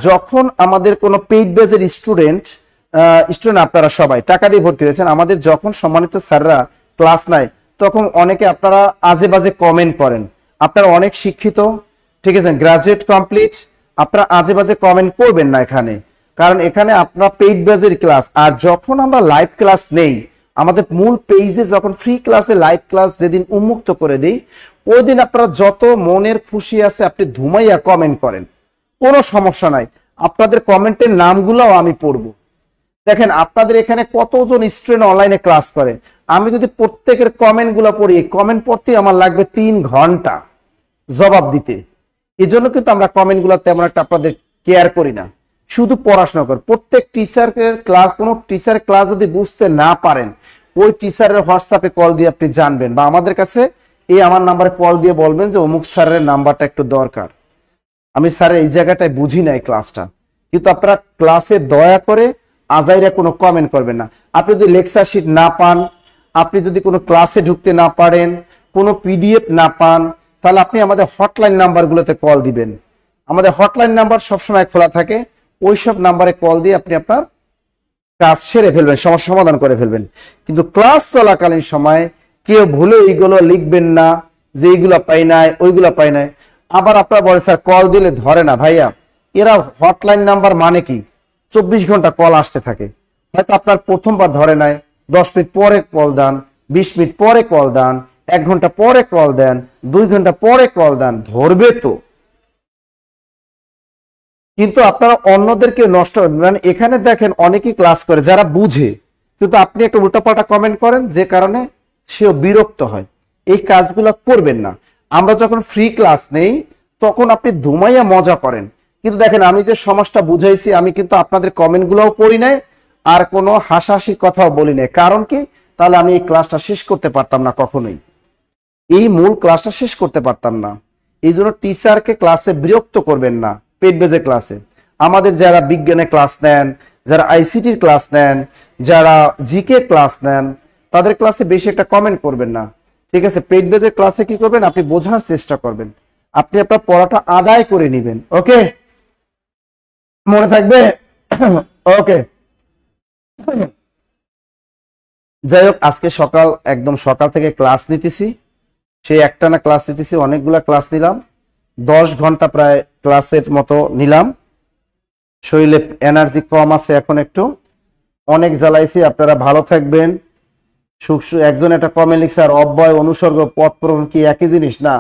যখন আমাদের কোনো পেইড বেজের স্টুডেন্ট আপনারা সবাই টাকা দিয়ে ভর্তি হয়েছেন, আমাদের যখন সম্মানিত স্যাররা ক্লাস নেয় তখন অনেকে আপনারা আজে বাজে কমেন্ট করেন। আপনারা অনেক শিক্ষিত, ঠিক আছে, গ্রাজুয়েট কমপ্লিট, আপনারা আজে বাজে কমেন্ট করবেন না এখানে, কারণ এখানে আপনার পেইড বেজের ক্লাস। আর যখন আমরা লাইভ ক্লাস নেই, আমাদের মূল পেজে যখন ফ্রি ক্লাসে লাইভ ক্লাস যেদিন উন্মুক্ত করে দিই, ওই দিন আপনারা যত মনের খুশি আছে আপনি ধুমাইয়া কমেন্ট করেন, কোনো সমস্যা নাই। আপনাদের কমেন্টের নামগুলোও আমি পড়বো। দেখেন আপনাদের এখানে কতজন স্টুডেন্ট অনলাইনে ক্লাস করে, আমি যদি প্রত্যেকের কমেন্ট গুলো পড়ি, কমেন্ট পড়তে আমার লাগবে 3 ঘন্টা জবাব দিতে। এই জন্য কিন্তু আমরা কমেন্ট গুলো তেমন একটা আপনাদের কেয়ার করি না, শুধু পড়াশোনা কর। প্রত্যেক টিচারের ক্লাস, কোনো টিচারের ক্লাস যদি বুঝতে না পারেন, ওই টিচারের হোয়াটসঅ্যাপে কল দিয়ে আপনি জানবেন, বা আমাদের কাছে এই আমার নাম্বারে কল দিয়ে বলবেন যে অমুক স্যারের নাম্বারটা একটু দরকার, আমি স্যারের এই জায়গাটায় বুঝি নাই ক্লাসটা। কিন্তু আপনারা ক্লাসে দয়া করে আজাইরা কোনো কমেন্ট করবেন না। আপনি যদি লেকচার শিট না পান, আপনি যদি কোনো ক্লাসে ঢুকতে না পারেন, কোনো পিডিএফ না পান, তাহলে আপনি আমাদের হটলাইন নাম্বারগুলোতে কল দিবেন। আমাদের হটলাইন নাম্বার সবসময় খোলা থাকে, ওই সব নাম্বারে কল দিয়ে আপনি আপনার কাজ সেরে ফেলবেন, সমস্যা সমাধান করে ফেলবেন। কিন্তু ক্লাস চলাকালীন সময় কেউ ভুলে এইগুলো লিখবেন না যে এইগুলো পাই নাই, ওইগুলো পাই নাই। আবার আপনারা বলেন স্যার কল দিলে ধরে না। ভাইয়া, এরা হটলাইন নাম্বার মানে কি, 24 ঘন্টা কল আসতে থাকে। হয়তো আপনার প্রথমবার ধরে নাই, 10 মিনিট পরে কল দেন, 20 মিনিট পরে কল দেন, 1 ঘন্টা পরে কল দেন, 2 ঘন্টা পরে কল দেন, ধরবে তো। কিন্তু আপনারা অন্যদেরকে নষ্ট, মানে এখানে দেখেন অনেকেই ক্লাস করে যারা বুঝে, কিন্তু আপনি একটা উল্টাপাল্টা কমেন্ট করেন যে কারণে সেও বিরক্ত হয়। এই কাজগুলো করবেন না। আমরা যখন ফ্রি ক্লাস নেই তখন আপনি ধুমাইয়া মজা করেন, কিন্তু দেখেন আমি যে সমাজটা বুঝাইছি, আমি কিন্তু আপনাদের কমেন্ট গুলোও পড়ি নাই আর কোনো হাসাহাসির কথাও বলি নাই। কারণ কি, তাহলে আমি এই ক্লাসটা শেষ করতে পারতাম না, কখনোই এই মূল ক্লাসটা শেষ করতে পারতাম না। এই জন্য টিচারকে ক্লাসে বিরক্ত করবেন না। পেইড বেজে ক্লাসে আমাদের যারা বিজ্ঞানের ক্লাস নেন, যারা আইসিটির ক্লাস নেন, যারা জিকে ক্লাস নেন, তাদের ক্লাসে বেশি একটা কমেন্ট করবেন না, ঠিক আছে। পেইড বেজের ক্লাসে কি করবেন, আপনি বোঝার চেষ্টা করবেন, আপনি আপনার পড়াটা আদায় করে নেবেন। ওকে, মনে থাকবে? ওকে, যাই হোক, আজকে একদম সকাল থেকে ক্লাস নিতেছি, সেই একটানা ক্লাস নিতেছি, অনেকগুলা ক্লাস নিলাম, 10 ঘন্টা প্রায় ক্লাসের মতো নিলাম। শরীরে এনার্জি কম আছে এখন, একটু অনেক জ্বালাইছি। আপনারা ভালো থাকবেন। একজন একটা কমেন্ট লিখছে, আর অব্যয় অনুসর্গ পদ প্রকরণ কি একই জিনিস? না,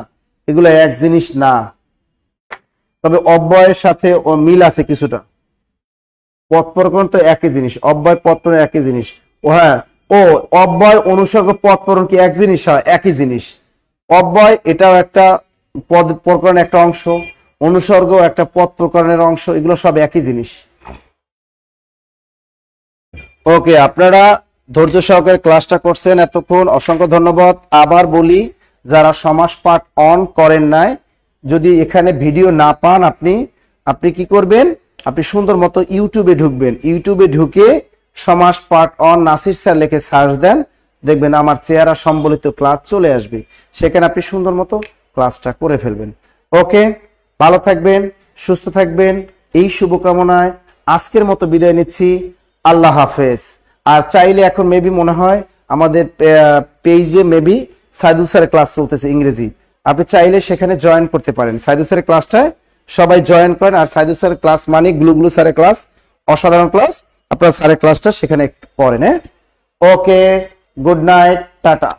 এগুলো এক জিনিস না, তবে অব্যয়ের সাথে মিল আছে কিছুটা। পদ প্রকরণ তো একই জিনিস, অব্যয় পদ প্রকরণ একই জিনিস। ও হ্যাঁ, ও অব্যয় অনুসর্গ পদ প্রকরণ কি এক জিনিস? হয়, একই জিনিস। অব্যয় এটাও একটা পদ প্রকরণের একটা অংশ, অনুসর্গ একটা পদ প্রকরণের অংশ, এগুলো সব একই জিনিস। ওকে, আপনারা ধৈর্য সহকারে ক্লাসটা করছেন এতক্ষণ, অসংখ্য ধন্যবাদ। আবার বলি, যারা সমাস পাঠ অন করেন নাই, যদি এখানে ভিডিও না পান, আপনি কি করবেন, আপনি সুন্দর মতো ইউটিউবে ঢুকবেন। ইউটিউবে ঢুকে সমাস পাঠ অন নাসির স্যার লিখে সার্চ দেন, দেখবেন আমার চেহারা সম্বলিত ক্লাস চলে আসবে, সেখানে আপনি সুন্দর মতো ক্লাসটা করে ফেলবেন। ওকে, ভালো থাকবেন, সুস্থ থাকবেন, এই শুভকামনায় আজকের মতো বিদায় নিচ্ছি। আল্লাহ হাফেজ। আর চাইলে এখন মেবি মনে হয় আমাদের পেজে মেবি সাইদুল স্যারের ক্লাস চলতেছে ইংরেজি, আপনি চাইলে সেখানে জয়েন করতে পারেন। সাইদুল স্যারের ক্লাসটায় সবাই জয়েন করেন। আর সাইদুল স্যারের ক্লাস মানে গ্লু স্যারের ক্লাস, অসাধারণ ক্লাস, আপনারা স্যারের ক্লাসটা সেখানে করেন। হ্যাঁ, ওকে, গুড নাইট, টাটা।